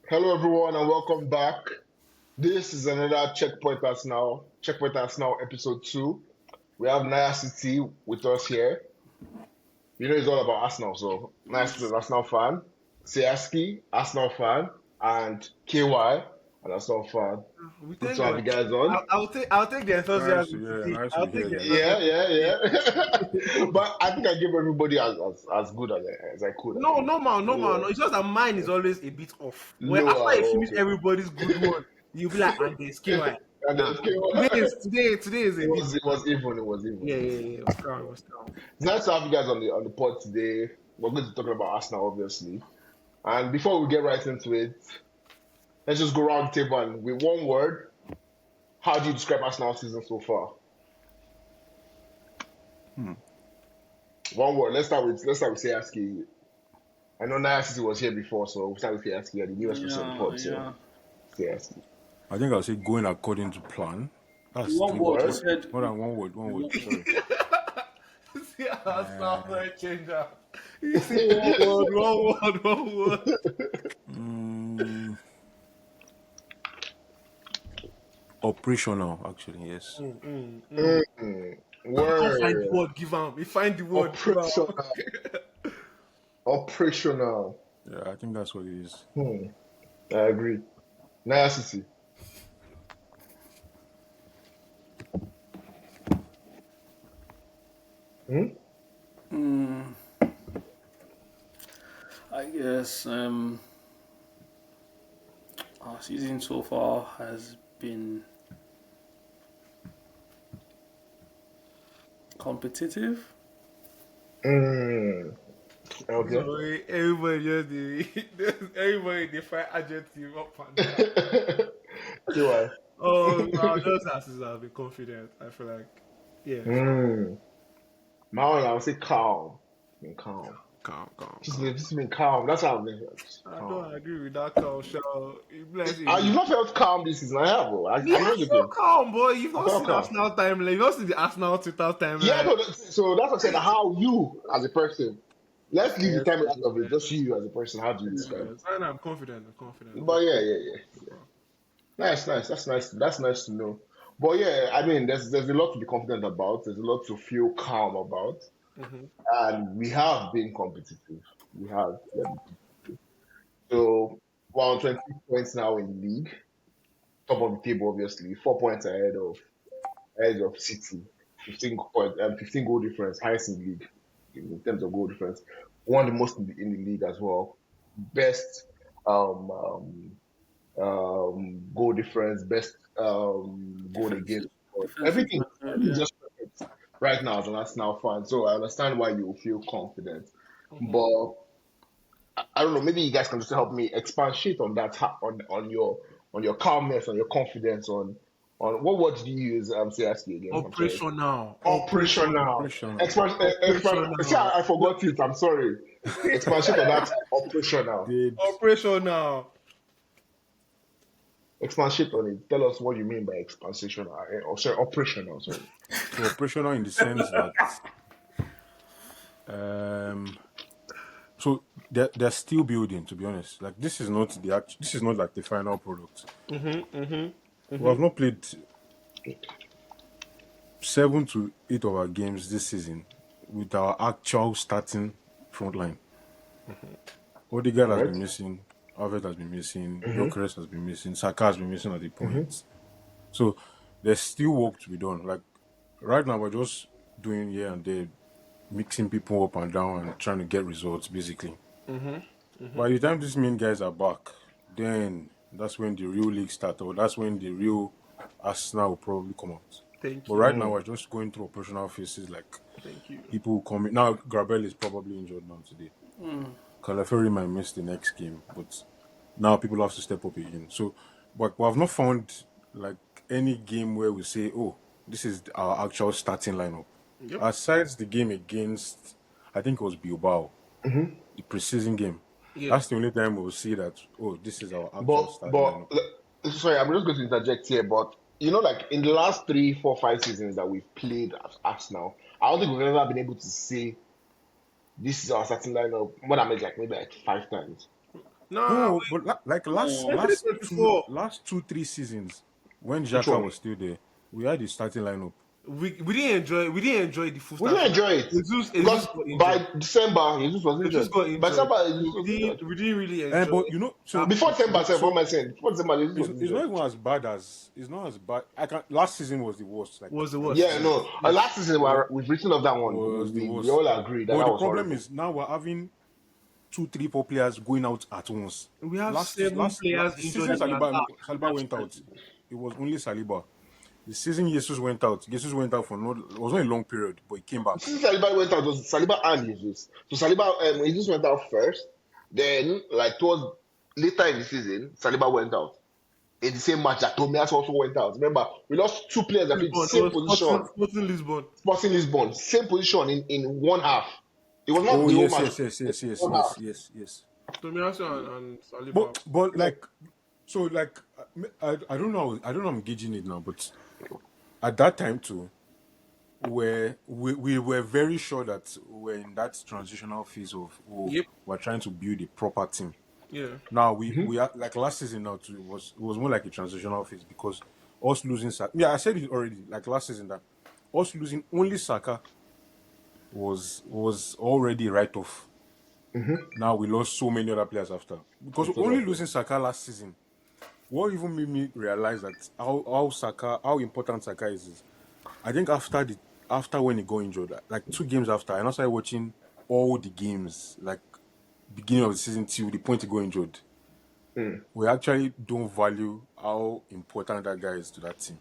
Hello, everyone, and welcome back. This is another Checkpoint Arsenal episode 2. We have Naya City with us here. You know, it's all about Arsenal, so Naya City is Yes. an Arsenal fan, Siaski, Arsenal fan, and KY, an Arsenal fan. We Good thank to have you God. guys on. I'll take the enthusiasm today. Nice to I'll be take here, the guys. Yeah, enthusiasm yeah, today. yeah. But I think I gave everybody as good as I could, at No, least. normal, normal. Yeah. No, it's just that mine is always a bit off. Well, after Lower, you finish okay. everybody's good one, you'll be like, and there's KY. And Nah. then KY. Today is a It bit was it different. was even, it was even, Yeah, it yeah, was yeah. even. It was calm, it was calm. It's nice to have you guys on the pod today. We're going to be talking about Arsenal, obviously. And before we get right into it, let's just go round the table and with one word, how do you describe Arsenal season so far? One word. Let's start with Siaski. I know Naya City was here before, so we'll start with Siaski. You're the newest person on the Yeah, pod, so yeah. Siaski. I think I'll say going according to plan. That's One three word. words, He Word. right? said. More than one word, sorry. See how Uh, sound changer. You see one word. mm, operational, actually, yes. He can't find the Word. word, give him. He find the word, give Operational. him. Operational. Yeah, I think that's what it is. I agree. Naya City. Hmm? I guess our season so far has been competitive. Mm. Okay. So everybody everybody they find adjective up and down. KY. Oh, no, just as I'll be confident. I feel like, yeah, Mm. My own, I would say calm. Been calm. calm, calm, Just calm. been, just been calm. That's how I've been. Just I don't calm. agree with that calm. Shall bless You've him. not felt calm this season. I have. Oh. Yeah, I'm I not feel joking. calm, boy. You've I not felt seen calm. Arsenal timeline. You've not seen the Arsenal Twitter Yeah, timeline. no, so that's what I said. How you, as a person, let's leave the Yes, time out of it. yes, Just you as a person. How do you describe yes. And I'm confident. I'm confident. it? I'm But yeah, yeah, yeah. confident. Nice, nice. That's nice. That's nice to know. But yeah, I mean, there's a lot to be confident about. There's a lot to feel calm about, Mm-hmm. and we have been competitive. We have. So we're on 20 points now in the league, top of the table, obviously, 4 points ahead of City, 15 goal difference, highest in the league in terms of goal difference. Won the most in the league as well. Best um, um, goal difference, best goal against. Defensive, defensive Everything, record, everything yeah. just perfect right now as an Arsenal fan. So I understand why you feel confident, Mm-hmm. but I don't know. Maybe you guys can just help me expatiate on that on your calmness, on your confidence, on what word did you use? Say ask you again. I'm sorry. Operational. Operational. Operational. See, Operational. I forgot it. I'm sorry. Expatiate on that operational. Did Operational. Expatiate on it. Tell us what you mean by expansion. Or sorry, operational. Sorry. so operational in the sense that um so they're still building, to be honest. Like this is not like the final product. Mm-hmm. Mm-hmm. We have Mm-hmm. not played 7 to 8 of our games this season with our actual starting front line. Odegaard has been Correct. missing, Alves has been missing, Mm-hmm. Gyökeres has been missing, Saka has been missing at the Mm-hmm. point. So there's still work to be done. Like right now, we're just doing here and there, mixing people up and down and trying to get results, basically. Mm-hmm. Mm-hmm. By the time these main guys are back, then that's when the real league starts, or that's when the real Arsenal will probably come out. Thank But you. right now, Mm. we're just going through operational phases. Like Thank you. people who come in now. Grabel is probably injured now today. Calaferi might miss the next game, but now people have to step up again. So, but we have not found like any game where we say, "Oh, this is our actual starting lineup." Yep. Aside the game against, I think it was Bilbao, Mm-hmm. the preseason game. Yeah. That's the only time we'll see that. Oh, this is our actual But starting but lineup. sorry, I'm just going to interject here. But like in the last 3, 4, 5 seasons that we've played at Arsenal, I don't think we've ever been able to say this is our starting lineup. What I mean, like maybe like 5 times. Nah, No, but like last No. last two 2024. last 2 3 seasons when Which Xhaka one? was still there, we had the starting lineup. We didn't enjoy the full We start. didn't enjoy it Jesus because got injured. by December, Jesus was Jesus injured. got By injured. December, So Jesus was injured. we didn't really enjoy But you know, that Before December, what so am I saying? Before December, Jesus was it's not injured. even as bad as it's not as bad. I can Last season was the worst. Like was the worst. Yeah, no. Yes. Last season, we've written of that one. was the We worst. all agree that But that the was problem horrible. is now we're having 2 3 4 players going out at once. We have seven players The injured season in the attack. Saliba went out. It was only Saliba. The season Jesus went out. Jesus went out for no. It was not a long period, but he came back. Since Saliba went out, it was Saliba and Jesus. So Saliba, Jesus went out first. Then, like towards later in the season, Saliba went out. In the same match that Tomias also went out. Remember, we lost two players that played the Lisbon. It same was position. Sporting Lisbon. Sporting Lisbon, same position in one half. It was not Oh the whole yes, match. yes, yes, yes, yes, One yes, half. yes, yes. Tomiyasu and Saliba. But Yeah. like, so like, I don't know. I don't know. I'm gauging it now, but at that time too, where we were very sure that we're in that transitional phase of Yep. we're trying to build a proper team. Yeah. Now we are like last season now too it was more like a transitional phase because us losing Saka. Yeah, I said it already. Like last season that us losing only Saka was already right off. Now we lost so many other players after because only losing Saka last season. What even made me realize that how important Saka is I think after when he got injured, like 2 games after, I now started watching all the games, like beginning of the season till the point he got injured. We actually don't value how important that guy is to that team.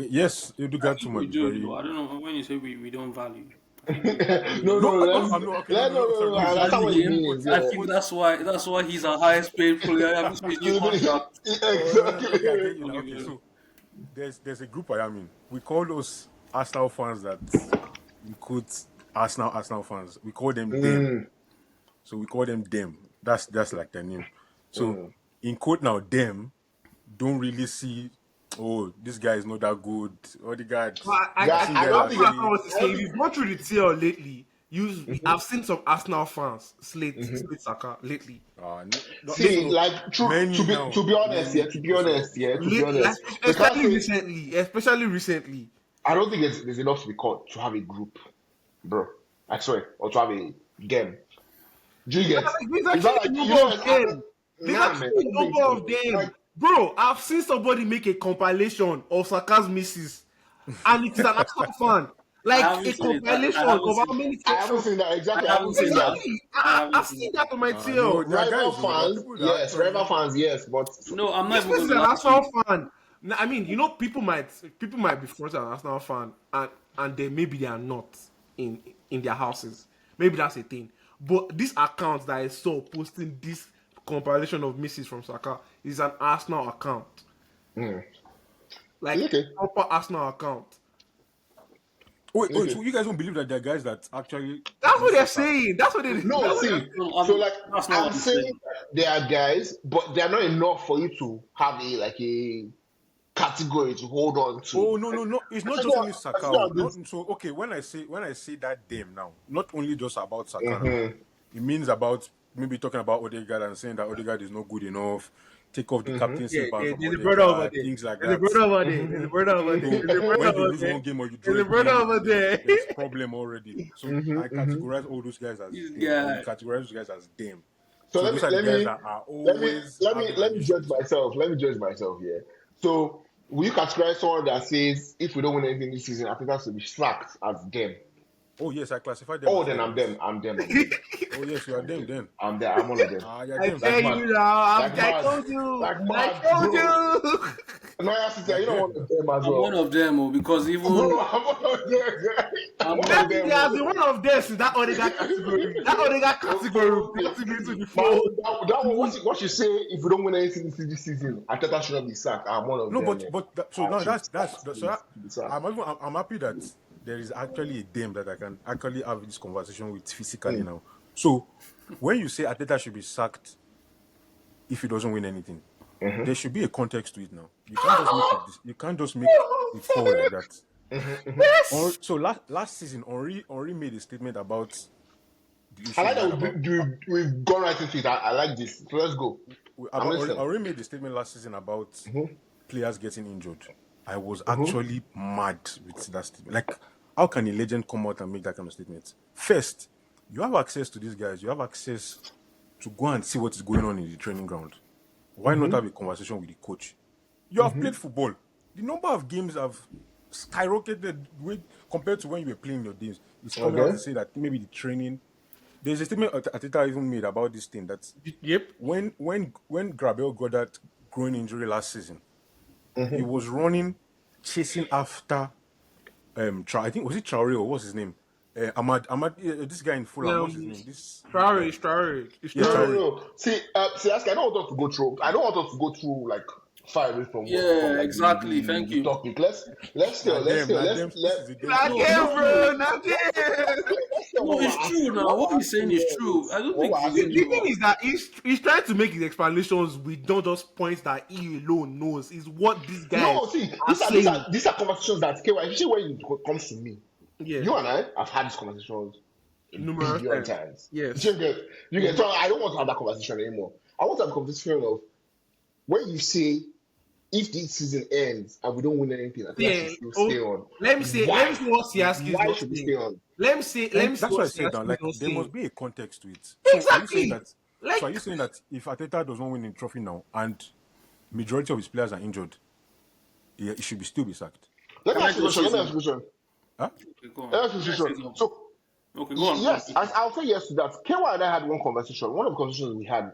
Yes, I Odegaard too think might we be do, very. though. I don't know when you say we don't value. I think we No, value. No, no, I'm not okay. No, let no, no. Sorry, no, no. I So, understand what Value he him, means. but I Yeah. think that's why he's our highest paid player. Having his new contract. okay, I get Exactly. you now. Okay, Okay, yeah. so there's a group I am in. We call those Arsenal fans that we quote Arsenal fans. We call them them. So we call them them. That's like their name. So in quote now, them don't really see. Oh, this guy is not that good. Or the guy, I've Guy, seen I guys don't that think. What I say, was to I say, don't if think. you've gone through the TL lately, I've seen some Arsenal fans slate Saka lately. See, like, many now, to be honest, many yeah, to be people say, honest, yeah, to be Lately, like, honest, we can't especially say. recently, especially recently. I don't think there's enough to be called to have a group, bro. I swear, or to have a game. Do you get? Like, there's It's not actually a like number of them. There's nah, man. I actually a don't think number so. of them. Like, Bro, I've seen somebody make a compilation of Saka's misses, and it is an Arsenal fan. I Like haven't a seen it. compilation I of haven't how seen. many I haven't sections. seen that I exactly. I haven't haven't seen seen that. that. Exactly. I I've haven't seen seen that. that on my no, TL. there are Rival guys, though, there are fans, people that yes. Rival actually. fans, yes. But No, I'm not This even person is gonna an lie to Arsenal you. fan. I mean, people might be first an Arsenal fan, and then maybe they are not in their houses. Maybe that's a thing. But this account that I saw posting this compilation of misses from Saka is an Arsenal account, it's like okay. proper Arsenal account. Wait, It's wait, okay. so you guys don't believe that there are guys that actually That's what miss they're Saka? saying. That's what they. No, That's what see, No, so like that's not I'm what I'm saying saying. there are guys, but they're not enough for you to have a category to hold on to. Oh no, no, no! It's I not think just only I Saka. think Oh. I'm Not good. so okay. When I say that them now, not only just about Saka now. Mm-hmm, It means about maybe talking about Odegaard and saying that Odegaard is not good enough. Take off the captaincy Yeah, ban from there's a brother over Odegaard, there. things like There's a that. brother over there. There's a mm-hmm, brother over there. So There's a brother when they over lose there. one game or you draw There's a a brother game, over there. there's problem already. So I mm-hmm. categorize all those guys as This them, or we guy. categorize those guys as them. So So let me those are the let guys me that are let me always let me having let an me issue judge with Saka. myself. Let me judge myself here. So will you categorize someone that says if we don't win anything this season, I think that's to be sacked as them? Oh yes, I classify them Oh, as then them. I'm them. Yes. I'm them. I'm them. Oh yes, you are I'm them them. then. I'm there. I'm one of them. Ah, you're I them. tell Like So mad. you now. Like I mad. told you. Like I mad, told bro. you. No, I have to say, you're you know one them. of them as I'm one well. of them, because Bro, even I'm one of them. I'm I'm one one of of Maybe them. they have been one of them since that other category. That other category will be Okay. to be to the But fold. that one, what you say, if we don't win anything this season, Arteta should not be sacked. I'm one of No, them. so I now should be that's sacked. so Should be sacked. I'm happy that there is actually a them that I can actually have this conversation with physically now. So when you say Arteta should be sacked if he doesn't win anything, there should be a context to it now. You can't just make a call like that. Yes. So last season, Henri made a statement about the I issue like we had that about. we've gone right into it. I like this. So let's go. I'm I listening. already made the statement last season about players getting injured. I was Mm-hmm. actually mad with that statement. Like, how can a legend come out and make that kind of statement? First, you have access to these guys. You have access to go and see what is going on in the training ground. Why not have a conversation with the coach? You have played football. The number of games have skyrocketed compared to when you were playing your games. It's coming out to Okay. say that maybe the training. There's a statement Arteta even made about this thing that Yep. when Gabriel got that groin injury last season, he was running, chasing after I think was it Traore or what's his name? Ahmad, this guy in Fulham, what's his name? This big guy. It's Yeah, No, no, Traore. Traore. no. See, Ask, I don't want us to go through. I don't want us to go through like far away from Yeah, like exactly. Thank the you. topic. Let's Now still let's them, still now let's them. let This is a them Not speaking. No, again, no, bro. no. Not again. let's still No, it's true now. what What we're he's saying asking is here true. I is don't what think we're he's, asking The you thing here. know. is that he's trying to make his explanations with not just points that he alone knows. Is what these guys No, see, are saying. these are conversations that KY, especially when it comes to me. Yeah, You and I have had these conversations a numerous billion times. times. Yes. You get. So I don't want to have that conversation anymore. I want to have a conversation of when you say if this season ends and we don't win anything, I think I should Yeah. still stay Oh, on. let me Why? see what Siaski is Why not should we stay saying. on? Let me see That's what what I said now. Siaski is Like not there must saying. be a context to it. So are you saying Exactly. that? So are Like you saying that if Arteta does not win the trophy now and majority of his players are injured, he should be still be sacked? Let me Can I ask you a just question. say Let me ask something? you a question. Huh? Okay, go on. Let me ask you a Can I say question. something? So Okay, go on. yes, I'll say yes to that. KY and I had one conversation. One of the conversations we had,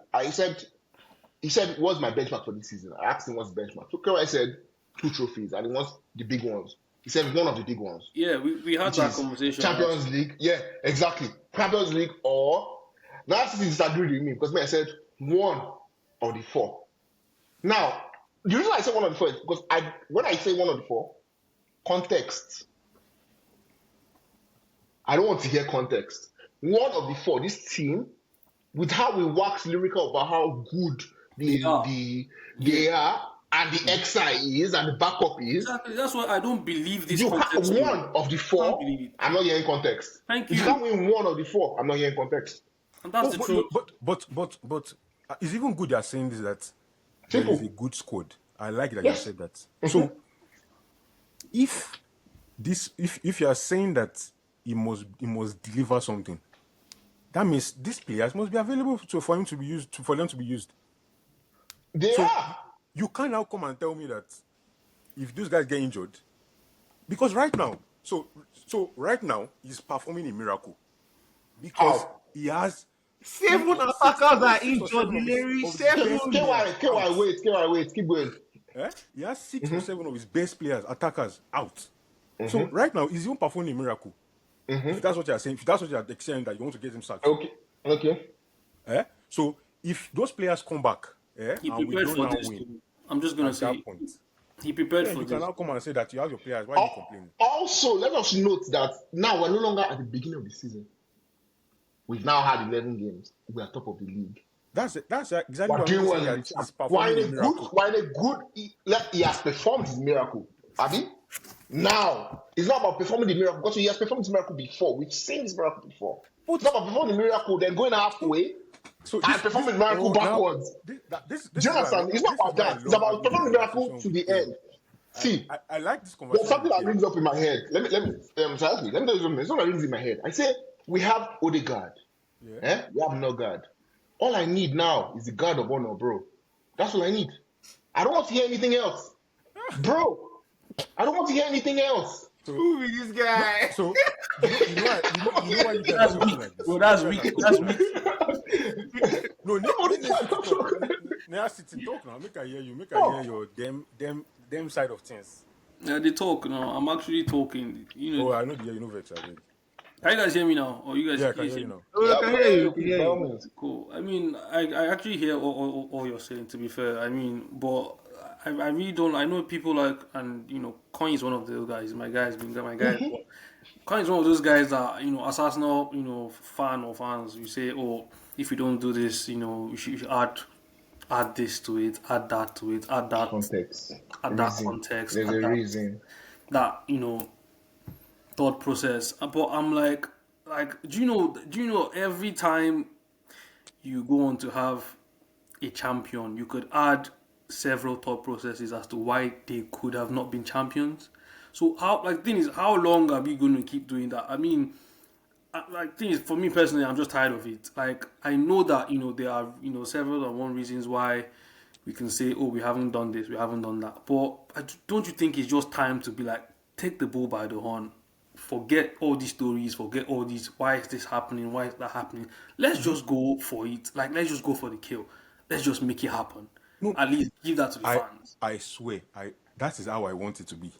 he said, what's my benchmark for this season? I asked him what's the benchmark. So KY said 2 trophies and he wants the big ones. He said one of the big ones, Yeah, we had which that is conversation last Champions week. League. Yeah, exactly. Champions League or now he disagreed with me because me I said one of the four. Now, the reason I say one of the four is because when I say one of the four, context. I don't want to hear context. One of the four, this team, with how we wax lyrical about how good They are. Yeah, they are and the XI is and the backup is, exactly. That's why I don't believe this you have context story. one of the I can't four, believe it. I'm not hearing context. Thank If you can't you. win one of the four, I'm not hearing context. And that's Oh, the but truth. no, but it's even good you're saying this that there is a Simple. good squad. I like that you have Yes. said that. So if you are saying that he must deliver something, that means these players must be available for him to be used for them to be used. They So are. you can't now come and tell me that if those guys get injured, because right now he's performing a miracle because How? he has seven six, attackers are six or injured, seven Larry. of his best Seven. players out. Wait, keep going. He has 6 or 7 of his best players, attackers, out. So right now, he's even performing a miracle. If that's what you're saying, if that's what you're saying that you want to get him sacked for. Okay. Okay. So if those players come back, He and we prepared don't for now this win too. I'm just gonna at that say point, he prepared then for you can this. now come and say that you have your players. Why are you complaining? Also, let us note that now we're no longer at the beginning of the season. We've now had 11 games. We are top of the league. That's exactly We're what I'm doing even well saying, in that the he's chat. performing a miracle. He has performed his miracle. Abi? Now, it's not about performing the miracle because he has performed his miracle before. We've seen this miracle before. It's But not about performing the miracle, then going halfway so and performing the miracle now backwards. this Do you is why understand? It's not this is about why I that. It's love about having this performing the miracle conversation to with the Ben. end. See, I like this there's conversation something with that Ben. rings up in my head. Seriously, let me tell you something. It's something that rings in my head. I say, we have Odegaard. Yeah. We have no guard. All I need now is the guard of honor, bro. That's all I need. I don't want to hear anything else. Bro, I don't want to hear anything else. So Who is this guy? so why you guys are That's talking weak, like this. bro. You That's guys are weak. talking That's like weak. this. No, Honestly, Nene I City don't talk. know. Nene City talk now. Make I hear you. Make I hear Fuck. your them side of things. Yeah, they talk now. I'm actually talking. Oh, I know the you know vex. I beg. Can you guys hear me now? Or you guys Yeah, I can can you hear hear you me? now. Oh, I Yeah, can we hear can hear you. you, I can please, hear by all you. means. Cool. I mean, I actually hear all you're saying, to be fair. I mean, but I really don't. I know people like, and Coin is one of those guys. My guy has been my guy. But Coin is one of those guys that, as Arsenal, fan or fans, you say, oh, if you don't do this, you should add this to it, add that to it, Context. add that Reason. context, There's add a that reason. that thought process. But I'm like, like, do you know every time you go on to have a champion, you could add several thought processes as to why they could have not been champions. So how, like, thing is, how long are we going to keep doing that? I mean, like, thing is, for me personally, I'm just tired of it. Like, I know that there are several and one reasons why we can say, oh, we haven't done this, we haven't done that. But don't you think it's just time to be like, take the bull by the horn, forget all these stories, forget all these, why is this happening, why is that happening? Let's just go for it. Like, let's just go for the kill. Let's just make it happen. No, At least give that to the fans. I swear, that is how I want it to be.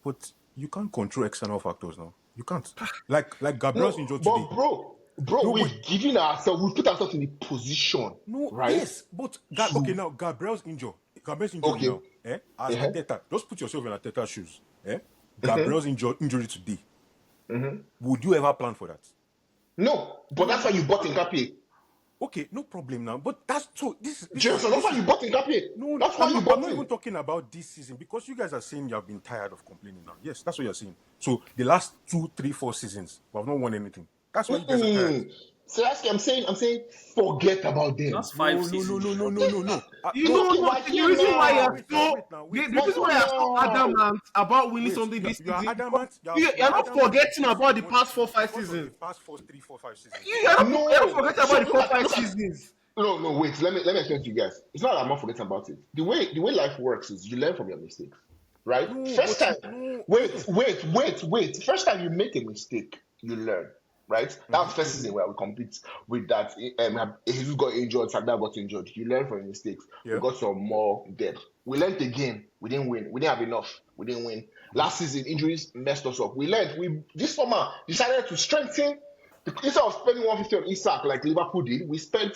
But you can't control external factors now. You can't. Like Gabriel's No, injured today. but bro, No, we've given ourselves, we put ourselves in a position, no, right? yes, but okay, now Gabriel's injured. Gabriel's injured Okay. now. As Uh-huh. Arteta, just put yourself in Arteta's shoes. Uh-huh. Gabriel's injury today. Would you ever plan for that? No, but that's why you bought Nkapie. Okay, no problem now. But that's so. Jason, that's why you bought Nkapie. No, That's why you bought I'm not even him. talking about this season because you guys are saying you have been tired of complaining now. Yes, that's what you're saying. So the last 2, 3, 4 seasons, we have not won anything. That's why you guys are tired. So that's I'm saying, forget about them. That's 5 seasons. No. You know, Okay, no, why the can't reason why now? you're so the reason why you're so adamant about winning something this You are season, adamant. you're not forgetting about the past 4, 5 seasons. The past 4, 3, 4, 5 seasons. You're No. not forgetting about the So 4, look 5 at- seasons. No, wait. Let me explain to you guys. It's not that I'm not forgetting about it. The way life works is you learn from your mistakes, right? No, First but time, no. wait. First time you make a mistake, you learn, right? That was first season where we compete with that. Jesus got injured, Sagda got injured. You learn from your mistakes. Yeah. We got some more depth. We learned again. We didn't win. We didn't have enough. We didn't win. Last season, injuries messed us up. We learned. We this summer decided to strengthen. Instead of spending 150 on Isak like Liverpool did, we spent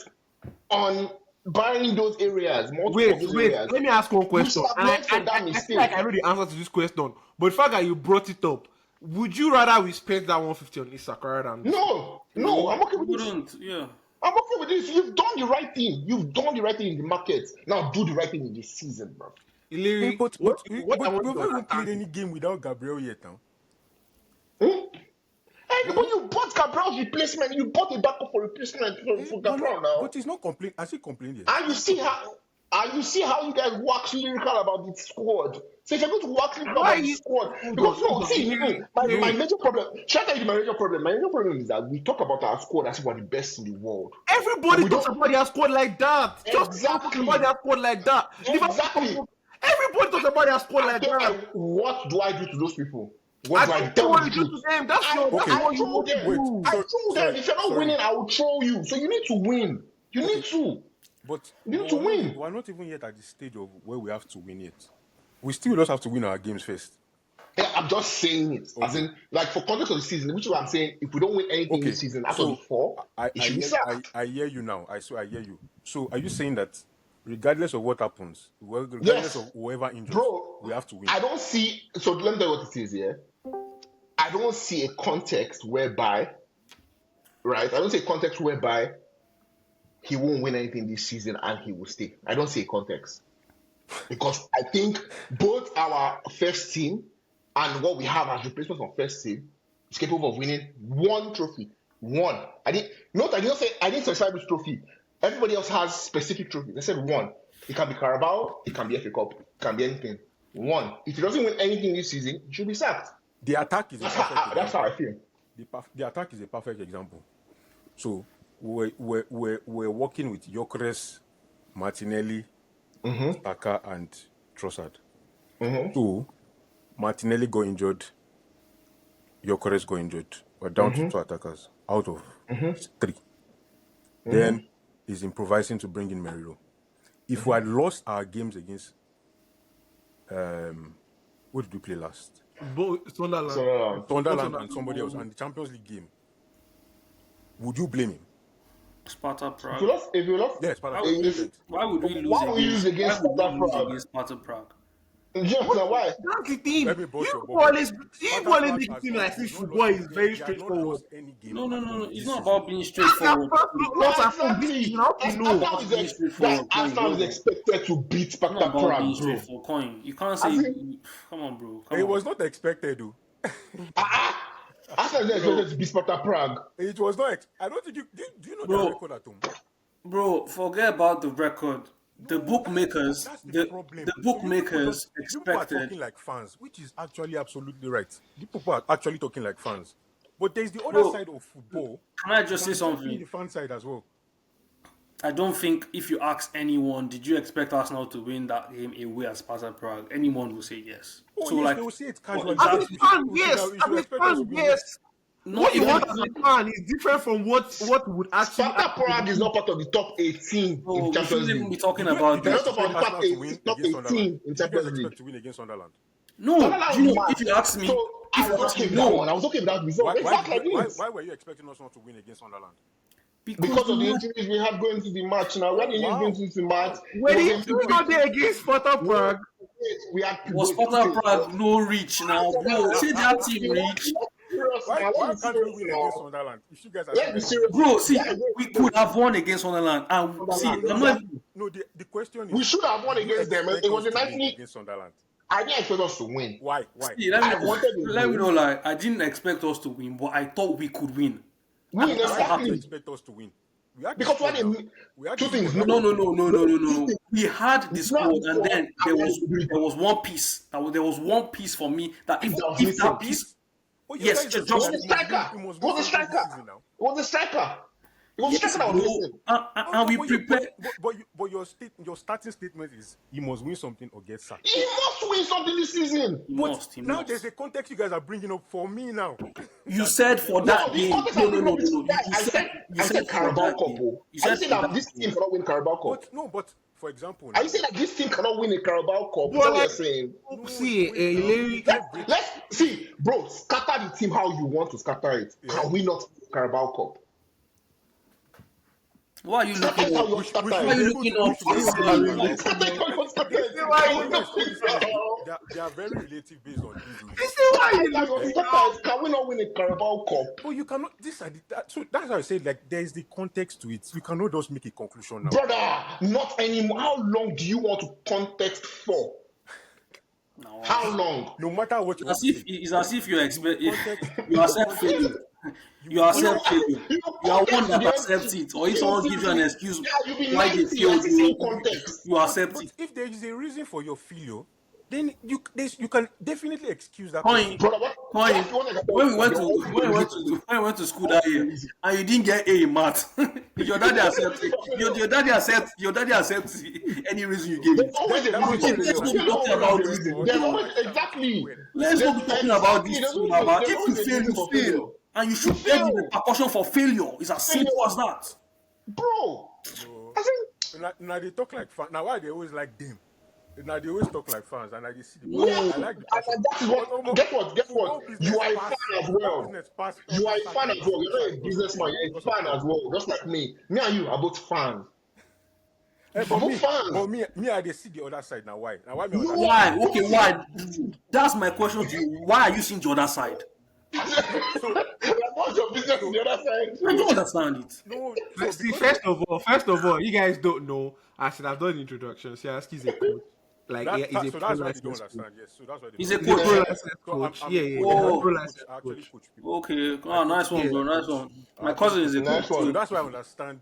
on buying those areas. Wait, Areas. let me ask one question. should have And learned from that I mistake. feel like I know the answer to this question, but the fact that you brought it up, would you rather we spend that 150 on Isak rather than No, I'm okay with this. Wouldn't, yeah. I'm okay with this. You've done the right thing. You've done the right thing in the market. Now do the right thing in this season, bro. Iliri, But what I we've want not to even played understand any game without Gabriel yet now. Hey, but you bought Gabriel's replacement. You bought a backup for replacement for Gabriel now. But he's not complaining. Has he complained yet? And you see how you guys wax lyrical about the squad. So if you're going to wax lyrical Why about the you- squad, Hold because on, no, hold on. see, my Yeah. major problem. Should I tell you my major problem? My major problem is that we talk about our squad as if we're the best in the world. Everybody We talks don't- about their squad like that. Just Exactly. talk about their squad like that. Exactly. Everybody talks about their squad like So, that. what do I do to those people? What do I I don't tell know what them you to do do? to them. That's I what you troll want to them. do. I troll them. If you're not winning, I will troll you. So you need to win. You need to. But You need to win. We're not even yet at the stage of where we have to win yet. We still just have to win our games first. Yeah, I'm just saying it. As in, like for context of the season, which is what I'm saying, if we don't win anything this season out of the four, it should be sacked. I hear you now. I hear you. So are you saying that regardless of what happens, regardless of whoever injures, Bro, we have to win? I don't see. So let me tell you what it is here. I don't see a context whereby, right? I don't see a context whereby he won't win anything this season and he will stay. I don't see a context because I think both our first team and what we have as replacement for first team is capable of winning one trophy. One. I didn't specify which trophy. Everybody else has specific trophies. I said one. It can be Carabao, it can be FA Cup, it can be anything. One. If he doesn't win anything this season, he should be sacked. The attack is a perfect example. That's how I feel. The attack is a perfect example. So we're working with Gyökeres, Martinelli, Saka, and Trossard. So Martinelli got injured, Gyökeres got injured. We're down to 2 attackers out of 3. Then he's improvising to bring in Merino. If we had lost our games against what did we play last? Sunderland. Sunderland and somebody else, and the Champions League game, would you blame him? Sparta Prague. If you lost, Yes, but Why would we lose Why would we lose against Sparta Prague? against Sparta Prague? why? That's the thing. Let me boast your You bubble. always Sparta make it has seem not- like this has not football lost is any- very they have not straightforward. lost any game No. this It's not season. about being That's straightforward. lots of fun. You know, you know. Arsenal is expected to beat It's not Sparta about being Prague, bro. straightforward. Coin. You can't say, I come on, bro. It was not expected, though. Arsenal is expected to beat Sparta Prague. It was not. I don't think you do. You know their Bro, record at home? bro, forget about the record. The No, bookmakers, that's the problem. the So bookmakers you people are expected. talking like fans, which is actually absolutely right. You people are actually talking like fans. But there's the other Bro, side of football can I just say that's being something? the fan side as well. I don't think if you ask anyone, did you expect Arsenal to win that game away at Sparta Prague? Anyone will say yes. Oh So yes, like, they will say it well, casually. I'm a exactly. fan, You yes. should I'm a expect us to fan, be yes. Not What you even want as a fan is different from what would actually Sparta happen. Prague is not part of the top 18 no, in we Champions shouldn't even League. be talking Did about you They're guys not this. about expect the top Arsenal to 18, win top against Sunderland? 18 in Did you guys Champions expect League. to win against Sunderland? No, Sunderland you was know, mad. if you ask me, So if I you was ask okay me, with that no, one. I was okay with that result. Why Exactly, I didn't. were you expecting us not to win against Sunderland? Because the of the match injuries we had going to the match. Now, we had Oh injuries going wow, to the match. wow. It When was he a was not there against Sparta Prague, we had was wait, two Sparta things. Prague no reach now, bro. See that team reach, Serious now. Let's Why be can't we serious win against now. Sunderland? If you guys are Let's saying be let's win serious. against bro. Yeah, Sunderland, See, we could have won against Sunderland, and see, Sunderland, I'm not. exactly. no. The question We is, should have won did you against them. expect It was us a to win 90. against Sunderland? I didn't expect us to win. Why? See, let I me wanted a let me know. win. Like, I didn't expect us to win, but I thought we could win, and Win, that's what Why did you exactly. happened. expect us to win? We had the Because squad when now. they, We had the two squad things, now. no, No, What no, do you no, mean? no, no, no, no, two no, no. things. We had the It's not squad, the and squad. then I wanted to do there it. was one piece. There was one piece for me that That was if missing. that piece, Oh, you yes, guys are It saying was that the just striker. he must It win was the something this striker. season now. It was the striker. It was the yes, striker that was bro, missing. and we But, you, prepared. but your starting statement is he must win something or get sacked. He must win something this season. But He now there's must. a context you guys are bringing up for me now. You That he said will for never No, win. that the game. context No, I'm no, bringing no, up no, is no. guys. You I said said for Carabao that Cup. game. Oh. You Are you said saying for that that this team game. cannot win Carabao Cup? But for example Are you now, saying that this team cannot win a Carabao Cup? Is but that what you're like, saying? no, see, wait now, you Larry, can't break. Let's see, bro. Scatter the team how you want to scatter it. Yeah, Can we not win Carabao Cup? Why are you Scatter looking it how up? you want to we scatter should Why are it. be you able looking to we up should be this able to win Carabao this Cup. Scatter it how you want to scatter Again, it. is why Can we you not guys win all these it? things they are very relative based on injuries. Scatter it how you want to scatter it. Can we not win a Carabao Cup? But you cannot. So that's why I said like there is the context to it. We cannot just make a conclusion now. Brother, not anymore. How long do you want to context for? No, How long? No matter what you want to say, it's as if you expect context, you accept context, failure. You accept failure. You You are one context to that the accepts it, or if in someone gives you an season. excuse Yeah, you be why they 90. I failed, see same context. you accept but it. if there is a reason for your failure, then you can definitely excuse that Coin, person. Brother, coin. what you want to When we went you're to always when we the went reason to when we went to school for that year, and you didn't get A in math, did your daddy accept it? Your daddy accepts any reason you gave There's it. always a That was reason. not Let's go be There's relevant. talking always That about a was this reason. for thing. There's that always match that we exactly. win. Let's go be talking about Exactly. this There's thing, always Baba. there's If you always a fail, reason you for fail, failure. and you You should get the fail, repercussion for failure. It's as simple as that. bro. So I think now they talk like fans. Now why they always like them? Now they always talk like fans, and I just see the yeah, passion. No, I like the and passion. that is But what. Guess what? Guess football what? You business are a pass fan as football well. business pass You every are a fan as sacrifice well. You're not a because of businessman. You're a because of fan as club. well, just like me. Me and you are both fans. Eh, We're but both fans. I they see the other side now. Why? Now why me No, understand? why? Okay, why? That's my question to you. Why are you seeing the other side? So what's your business on the other I don't side? understand it. no, so see, because first of all, you guys don't know. I should have done the introduction. Siaski is a coach. Like, yeah, he's a so pro that's why they don't license coach. understand. Yes, so that's why they He's don't a He's a understand. coach. pro Yeah. license So coach. I'm Yeah, a yeah, coach. he's a Oh, pro I license actually coach. coach people. okay. I Oh, coach nice one, Yeah, bro. people. Nice one. I My actually cousin coach is a people. Nice coach one. So too. that's why I understand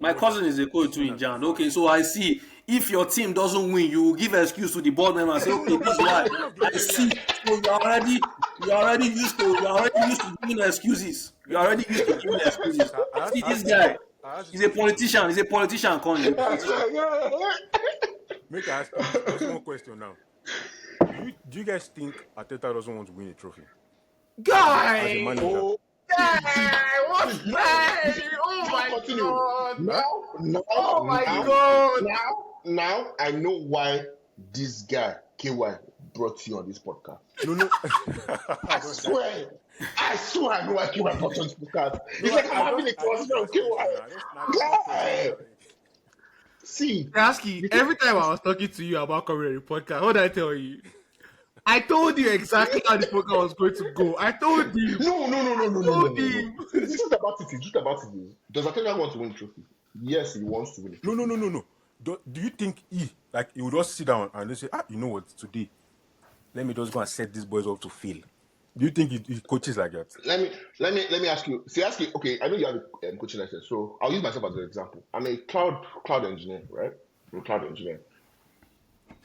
My more than cousin is a coach too more in than the Jan. fans. Okay, so I see if your team doesn't win, you will give excuse to the board member and say, okay, this is why. One of the I see. So you're already used to giving excuses. You're already used to giving excuses. See I this asked this guy. I asked this He's a question to politician. He's a politician, Con. He's a politician. make I ask you just one question now. Do you guys think Arteta doesn't want to win a trophy as a Guy! manager? Oh, Guy! What you guy? Oh just my continue. god! Huh? Oh my god! Now I know why this guy KY brought you on this podcast. No. I swear I know why KY brought you on this podcast. It's like I'm having a I just conversation with asked question KY. now. I just asked Guy, question now. see, Siaski, every time I was talking to you about covering the podcast, what did I tell you? I told you exactly how the podcast was going to go. I told you. no. Told you. The truth about it is, does Arteta want to win the trophy? Yes, he wants to win the trophy. No. Do you think he would just sit down and just say, you know what, today, let me just go and set these boys up to fail. Do you think he coaches like that? Let me ask you. See, ask you. Okay, I know you have a coaching license, so I'll use myself as an example. I'm a cloud engineer, right? I'm a cloud engineer.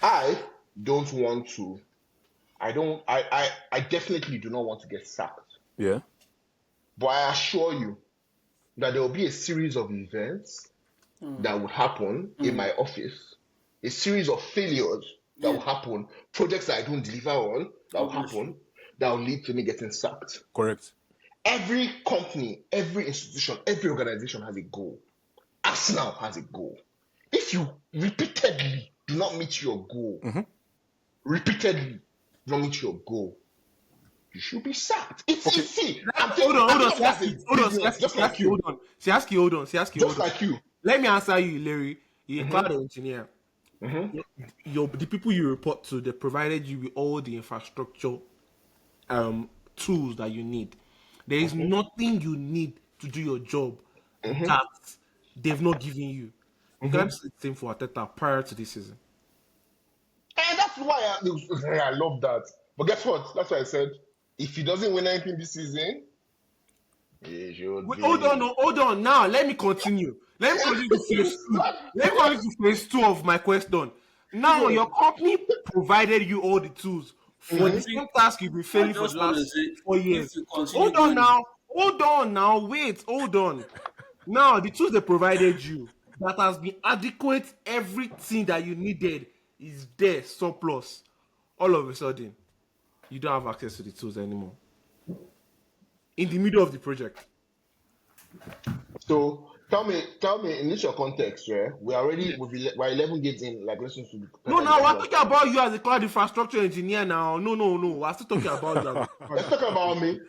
I don't want to. I don't. I definitely do not want to get sacked. Yeah. But I assure you that there will be a series of events that would happen in my office, a series of failures that will happen, projects that I don't deliver on that will happen, that will lead to me getting sacked. Correct. Every company, every institution, every organization has a goal. Arsenal has a goal. If you repeatedly do not meet your goal, repeatedly do not meet your goal, you should be sacked. It's easy. Hold on. Just like you. Siaski, hold on. Just like you. Let me answer you, Larry. You're a cloud engineer. The people you report to, they provided you with all the infrastructure tools that you need. There is nothing you need to do your job that they've not given you. You can say the same for Arteta prior to this season. And that's why I love that. But guess what? That's why I said, if he doesn't win anything this season, he should be. Hold on. Now, let me continue. Let me continue to phase two. Let me continue to phase two of my question. Now, your company provided you all the tools for the same task you've been failing for the last 4 years. Hold on now. Wait, hold on. Now, the tools they provided you that has been adequate, everything that you needed is there, surplus. All of a sudden, you don't have access to the tools anymore. In the middle of the project. So tell me, in this your context, right? We're 11 games in, like listen to the. No, now we're talking about you as a cloud infrastructure engineer now. No. We're still talking about you. Let's talk about me.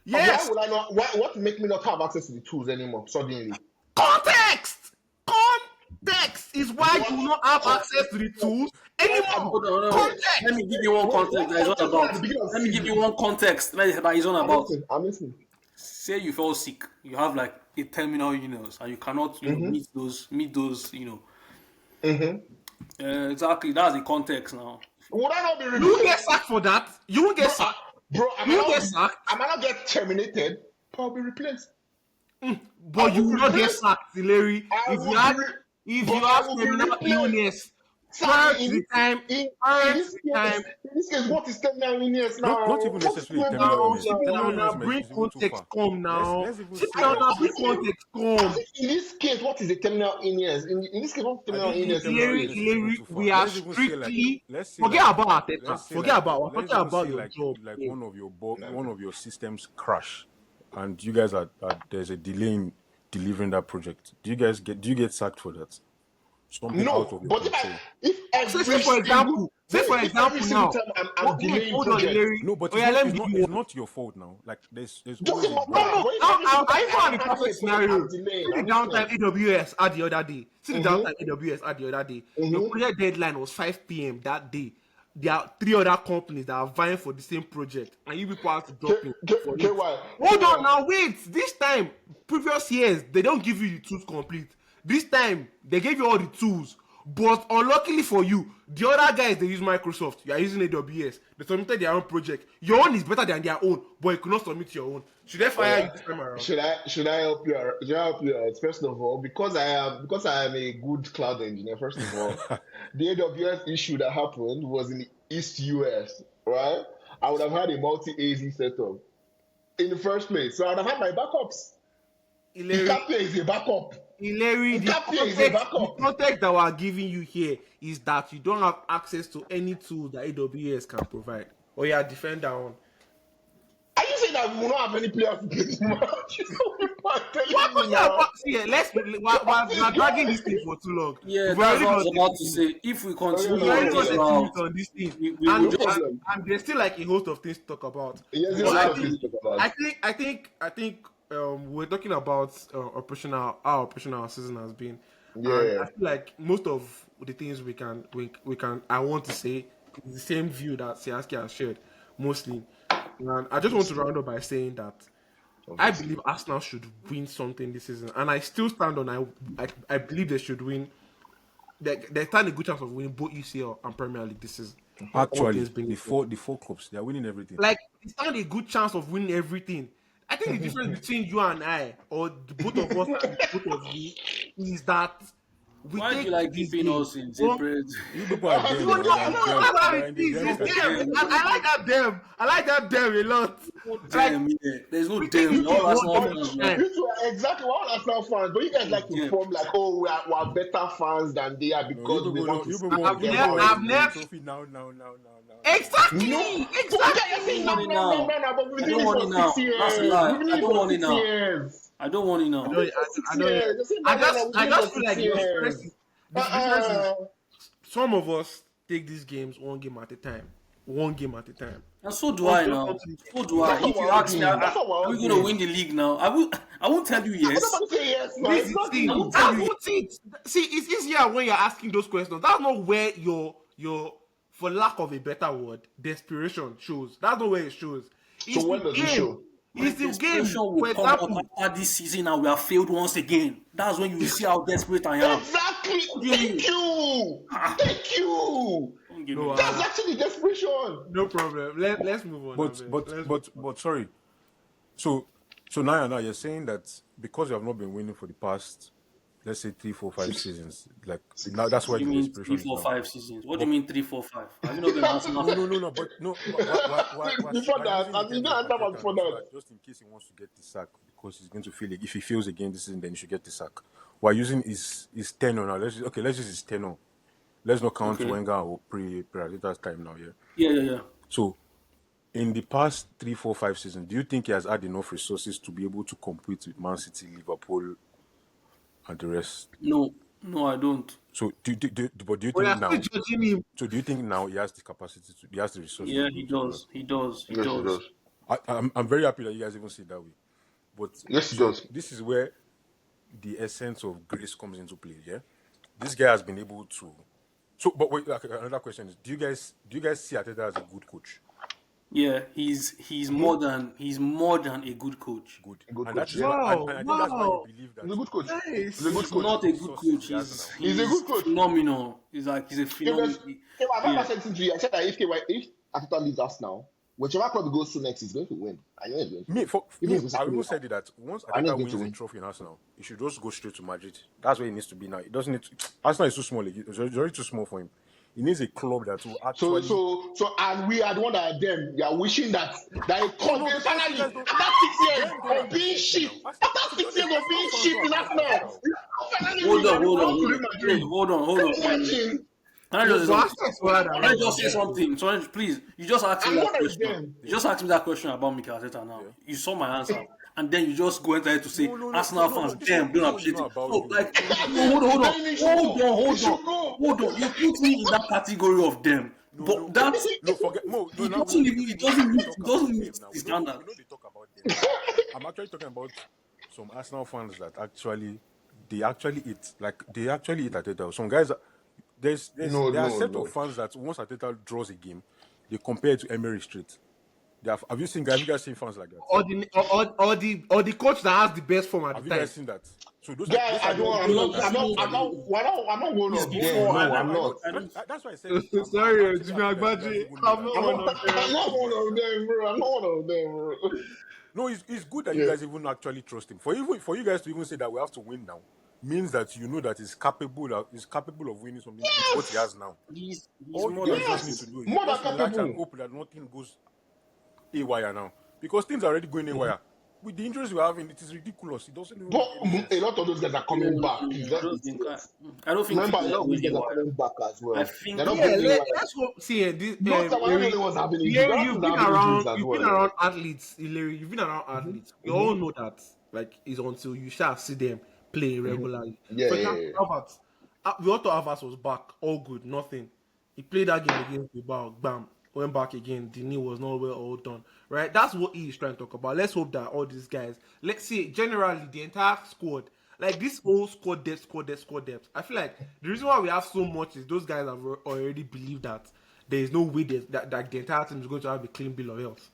Yes. Why would I not? What make me not have access to the tools anymore suddenly? Context is why you will not have access to the tools anymore. Hold on. Context. Let me give you one context that is all about. Let me give you one context that is all about. I'm listening. Say you fall sick, you have like a terminal illness, and you cannot meet those. Exactly, that's the context now. Would I not be You will get sacked for that. You will get sacked. Bro, I might not get terminated, but I'll be replaced. But you will not get sacked, Larry. If you have terminal illness, prior to the time. In this case, what is terminal illness now? Not even necessarily terminal illness. Now, bring context come now. Sit down now, bring context come. In this case, what is a terminal illness? In this case, what terminal illness? Larry, we are strictly forget about Arteta. Forget about your job. Like one of your systems crash, and you guys are there's a delay in delivering that project. Do you get sacked for that? Something out of your control. Say for example now. I'm delaying project. No, but it's not your fault now. Like there's always I have a perfect scenario. See the downtime AWS at the other day. The project deadline was 5 p.m. that day. There are 3 other companies that are vying for the same project, and you people have to drop it. Hold on now, wait. This time, previous years, they don't give you the tools complete. This time, they gave you all the tools. But unluckily for you, the other guys, they use Microsoft. You are using AWS. They submitted their own project. Your own is better than their own, but you could not submit your own. Should they fire you this time around? Should I help you out? First of all, because I am a good cloud engineer, first of all, the AWS issue that happened was in the East US, right? I would have had a multi-AZ setup in the first place. So I would have had my backups. Ikapia is a backup. Larry, the context that we're giving you here is that you don't have access to any tool that AWS can provide. Or you are defend that one. Are you saying that we will not have any players to play this match? We're dragging this thing for too long. Yeah, that's what I was about to say. If we continue on this thing, and there's still like a host of things to talk about. I think we're talking about how operational season has been. Yeah. And I feel like most of the things we can I want to say is the same view that Siaski has shared mostly. And I just want to round up by saying that I believe Arsenal should win something this season, and I still stand on I believe they should win. They stand a good chance of winning both UCL and Premier League this season. Actually, the four clubs, they are winning everything. Like they stand a good chance of winning everything. I think the difference between you and I, or the both of us and the both of you, is that we Why do you take like these keeping games. us in One, separate? You people are I them, no, know, man. no, You're I in no, know. them. that's how You're it in the is. them It's them. category. Damn, I like that them. I like that them a lot. no Like damn, yeah. There's no we take damn. these You games All two, one Arsenal game but at fans, a man. time. you two are exactly what Arsenal fans. But you guys No like to damn. form like, oh, we're better fans than they are No, you because we people want don't. to You stick people. I've You never, together. people want I've to win the never. trophy now. No, Exactly, but you guys are I don't saying want now, it now, now, now. now, now. But we've I been doing don't this want for it six now. That's a years. We've lie. been I doing it don't for want it six now. years. I don't want it I We've now. been don't, doing it for six I don't. years. They say I now, now, now. just, We've I been doing it just for feel six like the difference, years. the difference is some of us take these games one game at a time, one game at a time. And so do Just I want now. to So do I. That's what If we're you all ask me, doing. That's what we're are all we going to doing. win the league now? I won't tell you I yes. nobody say yes now. This is the Exactly. I thing. won't tell That's you. what it. See, it's easier when you're asking those questions. That's not where your, for lack of a better word, desperation shows. That's not where it shows. So It's when the does it game. show? My It's the desperation game. will For come out example, after this season and we have failed once again. That's when you see how desperate I am. Exactly. What do you Thank mean? you. Thank you. Don't give me no, that. That's actually desperation. no problem. Let's move on. But Abeg. but Let's move but on. but sorry. So now you're saying that because you have not been winning for the past, let's say 3, 4, 5 seasons, like now that's What why do the you mean three, desperation is four, now. 5 seasons? What do But you mean 3, 4, 5? Have you not been Arsenal no, fan? no, no, no. But no, Before we're that, using I in mean, you terms of don't answer Arteta before now, so that. that just in case he wants to get the sack because he's going to fail it. If he fails again this season, then he should get the sack. We're using his tenure now. Let's use his tenure. Let's not count Okay. Wenger or pre Arteta's time now. Yeah. Yeah. So in the past 3, 4, 5 seasons, do you think he has had enough resources to be able to compete with Man City, Liverpool, and the rest? No, I don't. So but do you We think are still now? judging him. So do you think now he has the capacity he has the resources Yeah, to be he able to do that? does. He does. He Yes, it does. does. I'm very happy that you guys even see it that way. But Yes, it so does. this is where the essence of grace comes into play. Yeah, this guy has been able to. So, but wait, like, another question is: do you guys see Arteta as a good coach? Yeah, he's more than a good coach. Good, A good and that coach, is yeah. why, Wow, and I think that's why you wow, believe He's that a good coach. He's a nice. good He's coach. not the a good resources coach. he has now. He's a He's good coach. phenomenal. He's a Okay, phenomenal. I've Yeah. ever said to you, I said that if Arteta leaves us now, whichever club he goes to next, he's going to win. I know he's going to Me, win. for Even me, if we I even say said it that once I know Arteta he's going to wins a win. trophy in Arsenal, he should just go straight to Madrid. That's where he needs to be now. He doesn't need to. Arsenal is too small. It's already too small for him. He needs a club that will So, actually. and we are the one that are them. They are wishing that they Oh come no, they because you finally guys don't. after 6 years Them don't of being appreciate him shit. now. Arsenal, After to be 6 years honest, of being Arsenal fans shit don't in appreciate Arsenal, Arteta. finally Hold win on, and hold come on, to hold Real on. Madrid. Hold on, hold Can on. you imagine? Can I But just say something? Arsenal is better Can I than just say Madrid. something? So please, you just asked me And that what is question. them? You just asked me that question about Mikel Arteta now. Yeah. You saw my answer. And then you just go into it to say Arsenal No. fans, But damn, don't this one is appreciate not it. about So, you. like, No, this no, hold on, Then he should hold go. on, He hold on, should go. hold on. You put me in that category of them. no. But that's No, forget. No, it now we know doesn't they, even it we know they, doesn't they meet talk it about doesn't meet them now. the We standard. know they talk about them now. I'm actually talking about some Arsenal fans that actually eat like they actually eat Arteta. Some guys, No, there are a no, set of no. fans that once Arteta draws a game, they compare it to Emery Street. Have you guys seen fans like that? Or the coach that has the best form at Have the you guys time. seen that? So those are Guy, those are the It I'm people not, doesn't that I'm see not, no I'm not, actually. I'm not one it's of them. before No, No, I I'm know, I know. not. I don't That's why I said I'm Sorry, actually Jimmy happy that you guys Agbaji. even know I'm that not I'm one not, of I'm them. not one of them, bro. I'm not one of them, bro. No, it's good that you Yeah. guys even actually trust him. For you guys to even say that we have to win now means that you know that he's capable of winning something with what he Yes. has now. he's All you more than guys just need capable. to Yes. do is More than just relax and capable. hope that nothing goes haywire now. Because things are already going haywire. With the injuries we're having, it is ridiculous. It doesn't even But make any a sense. lot of those guys are No, coming no, back. Please, no. let's be serious. I don't think Remember, things a are lot of going these guys are haywire. coming back as I well. They're think not Yeah, going anywhere. let's hope. See, this Not that we're not the only Larry, ones having injuries. Larry, Other you've teams are been having injuries around. as You've been well. around athletes, Larry. You've been around athletes. We all know that. Like, it's until you shall see them play regularly. Yeah, For yeah, example, yeah. Havertz. We all thought Havertz was back, all good, nothing. He played that game against Bilbao, bam, went back again. The knee was not well all done, right? That's what he is trying to talk about. Let's hope that all these guys, let's see, generally the entire squad, like this whole squad depth. I feel like the reason why we have so much is those guys have already believed that there is no way that the entire team is going to have a clean bill of health.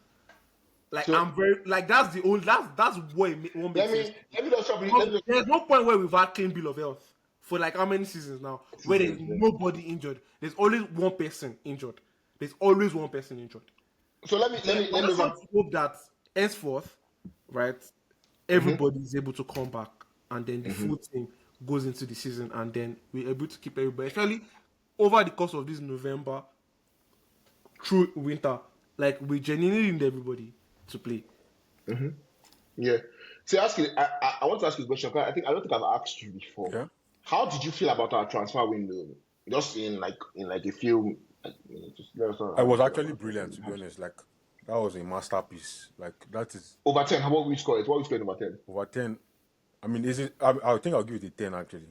Like So I'm very like that's the only that's what won't make let sense. me let me just stop you. Let Because me just there's no point where we've had clean bill of health for like how many seasons now, where there's yeah. nobody injured. There's always one person injured. There's always one person injured. So let me So let me I let me just just want to hope that henceforth, right, mm-hmm, everybody is able to come back, and then the full team goes into the season, and then we're able to keep everybody, especially over the course of this November through winter. Like we genuinely need everybody to play. mm-hmm. Yeah. See, I want to ask you a question. 'Cause I don't think I've asked you before. Yeah. How did you feel about our transfer window? Just in like a few like, just let us know I how you was feel actually about it. brilliant, to be honest. Like that was a masterpiece. Like that is Over 10, how about we score it? What we score over 10? over 10. I mean, is it? I think I'll give it a 10 actually,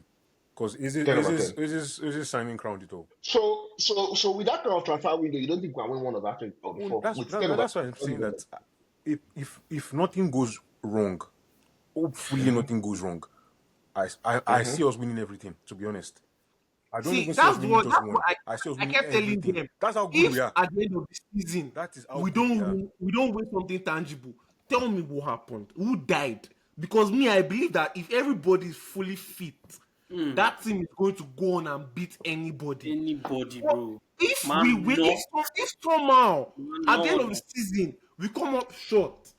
because 10 over 10. is it signing crowned it all. So with that kind of transfer window, you don't think we can win one of that or Well, before? With 10 over that's why I'm 10, saying that if nothing goes wrong, hopefully nothing goes wrong. I see us winning everything. To be honest, I don't See, even see us winning just that's what one. I see us I winning kept telling everything. them. That's how good we If are. at the end of the season That is how good we are. we don't win something tangible, tell me what happened. Who died? Because me, I believe that if everybody is fully fit, that team is going to go on and beat anybody. Anybody, But bro. if we Man, win, no. if somehow Man, at the end no. of the season we come up short,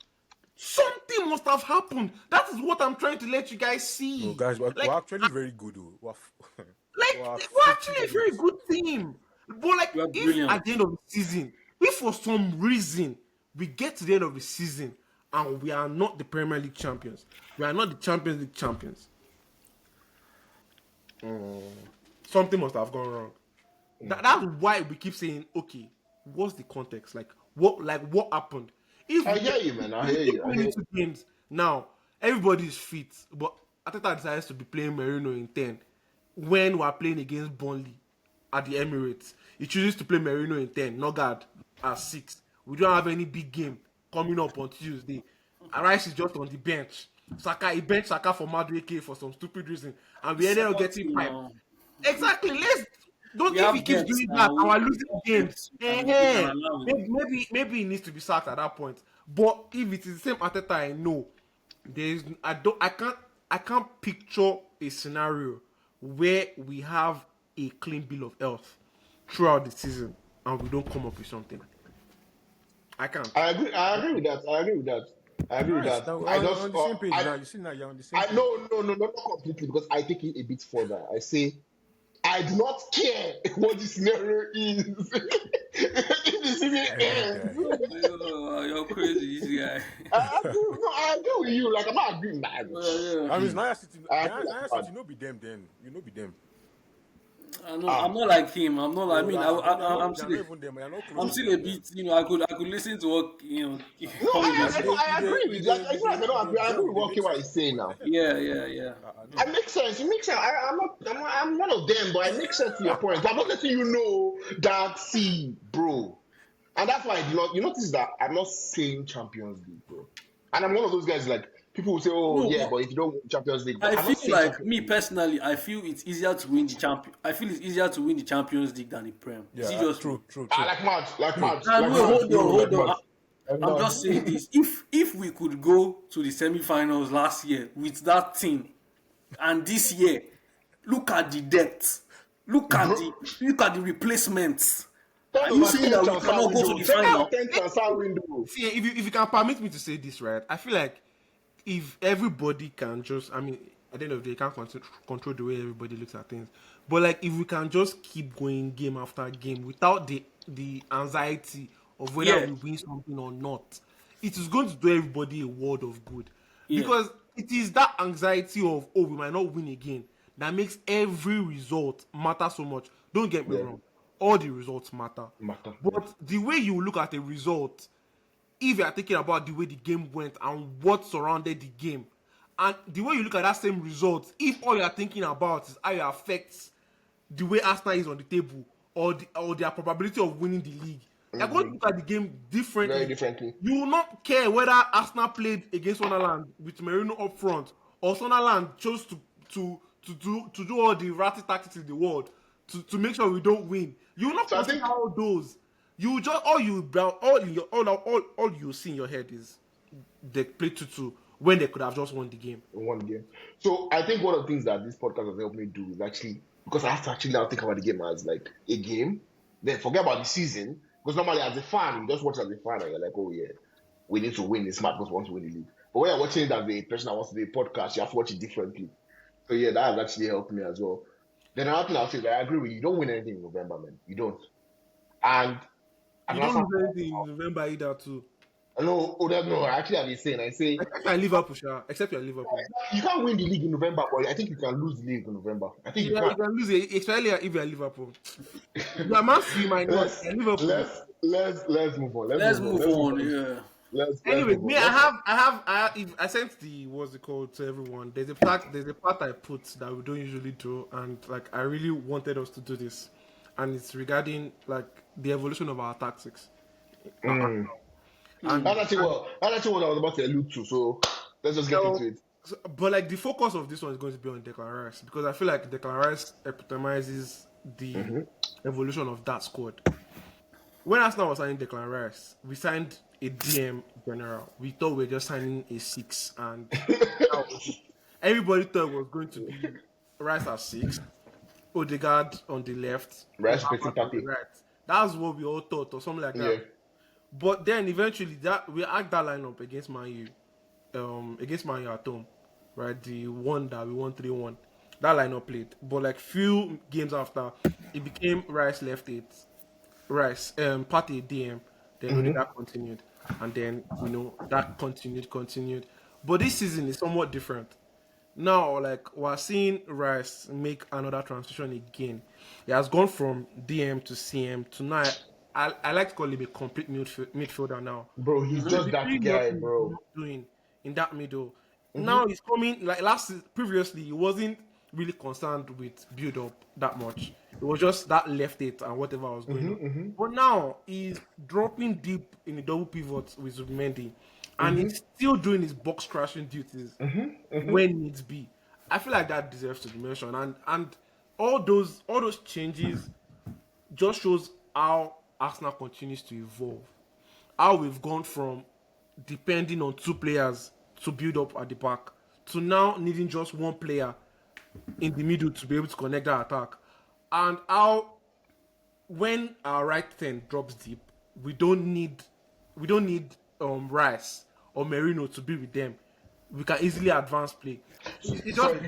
something must have happened. That is what I'm trying to let you guys No, see. guys, we're Like actually very good. Though. We're we're freaking actually a very good. good team. But like, You are if brilliant. at the end of the season, if for some reason we get to the end of the season and we are not the Premier League champions, we are not the Champions League champions, something must have gone wrong. That's why we keep saying, okay, what's the context? What happened? I If hear you, man. I we hear keep you. I going hear into games now, everybody's fit, but Arteta decides to be playing Merino in 10 when we're playing against Burnley at the Emirates. He chooses to play Merino in 10, Nogard at 6. We don't have any big game coming up on Tuesday. Rice is just on the bench. Saka, he benched Saka for Madueke for some stupid reason, and we It's ended up second getting team piped. now. Exactly. Let's don't We if he have keeps depth doing that now. and We we're have losing games. depth. We can allow it. Maybe he needs to be sacked at that point. But if it is the same Arteta, I know there's I can't picture a scenario where we have a clean bill of health throughout the season and we don't come up with something. I can't. I agree with that. I agree with that. I agree with Nice. that. Now I we're just on the same page now. You see now you're on the same I page. no, not completely because I take it a bit further. I say I do not care what the scenario is. If the season Every ends, guy. You're crazy, this guy. I agree with you. Like I'm not agreeing. Nah, Yeah. I mean, please. Naya City. I agree Naya that City, no be them. Then you know be them. I know. I'm ah not like him. I'm not. I No, mean, I'm they're still. not even them. They're not close I'm to still a them. bit. I could listen to what no, Colin No, is saying. I agree with that. It's not like I don't agree. I agree gel. with They what make KY sense. is saying now. Yeah. I know. It makes sense. It makes sense. I'm one of them, but it makes sense to your point. But I'm not letting you know that. See, bro. And that's why I do not. You notice that I'm not saying Champions League, bro. And I'm one of those guys like people will say, "Oh No, yeah," but but if you don't win Champions League, but I I'm not feel saying like Champions me League. personally. I feel it's easier to win the champion. I feel it's easier to win the Champions League than the Prem. Is it Yeah, just me? true, true, Ah, true, true. And like wait, March, hold on, bro, like hold on. March, like I'm March. just saying this. If we could go to the semi-finals last year with that team, and this year, look at the depth. bro, Look at the replacements. Are 10 you over saying 10 that we transfer cannot go to window, the 10 over final? 10 transfer window. See, if you can permit me to say this, right? I feel like if everybody can just, I mean, at the end of the day, you can't control the way everybody looks at things. But like, if we can just keep going game after game without the anxiety of whether Yeah, we win something or not, it is going to do everybody a world of good. yeah, Because it is that anxiety of, oh, we might not win again, that makes every result matter so much. Don't get me Yeah, wrong, all the results matter. matter. Yeah. But the way you look at a result, if you are thinking about the way the game went and what surrounded the game, and the way you look at that same result, if all you are thinking about is how it affects the way Arsenal is on the table or their probability of winning the league, you're going to Hmm. look at the game Very differently. differently. You will not care whether Arsenal played against Sunderland with Merino up front or Sunderland chose to do all the ratty tactics in the world to make sure we don't win. You will not So I consider think all those. You just all you see in your head is they played 2-2 when they could have just won the game. in one game. So I think one of the things that this podcast has helped me do is actually because I have to actually now think about the game as like a game. Then forget about the season. Because normally as a fan, you just watch as a fan and you're like, oh yeah, we need to win this match because we want to win the league. But when you're watching it as a person that wants to do a podcast, you have to watch it differently. So yeah, that has actually helped me as well. Then another thing I'll say is I agree with you. You don't win anything in November, man. You don't. And You another don't time, lose anything in November either, too. no, no, actually I've been saying, I say Except you're Liverpool, Sha. Except you're Liverpool. you can't win the league in November, but I think you can lose the league in November. I think you Yeah, can. you can lose it, especially if you're Liverpool. Yeah, Man City might not. let's You're Liverpool. let's move on. Let's move on. Yeah. Let's Anyway, move me, on. I sent the what's it called to everyone. There's a part I put that we don't usually do, and like I really wanted us to do this, and it's regarding like the evolution of our tactics. Mm. And That's actually what I was about to allude to. So let's just get into it. but like the focus of this one is going to be on Declan Rice because I feel like Declan Rice epitomizes the evolution of that squad. When Arsenal was signing Declan Rice, we signed a DM general. We thought we were just signing a 6, and everybody thought it was going to be Rice at 6, Odegaard on the left, Rice Ahmad facing on the Partey. right. That's what we all thought, or something like that. Yeah. But then eventually, that we had that lineup against Man U, at home, right? The one that we won 3-1. That lineup played, but like few games after, it became Rice left 8. Rice, Partey DM, then Odegaard continued, and then that continued. But this season is somewhat different. Now, like we're seeing Rice make another transition again. He has gone from DM to CM to now. I like to call him a complete midfielder now. Bro, he's just that Really guy, nothing he's bro. not doing in that middle. Now he's coming like previously he wasn't really concerned with build up that much. It was just that left it and whatever was going on. But now he's dropping deep in the double pivot with Zubimendi, and he's still doing his box crashing duties when needs be. I feel like that deserves to be mentioned, and all those changes just shows how Arsenal continues to evolve. How we've gone from depending on 2 players to build up at the back to now needing just 1 player in the middle to be able to connect that attack. And how when our right 10 drops deep, we don't need Rice or Merino to be with them. We can easily advance play. It just Sorry,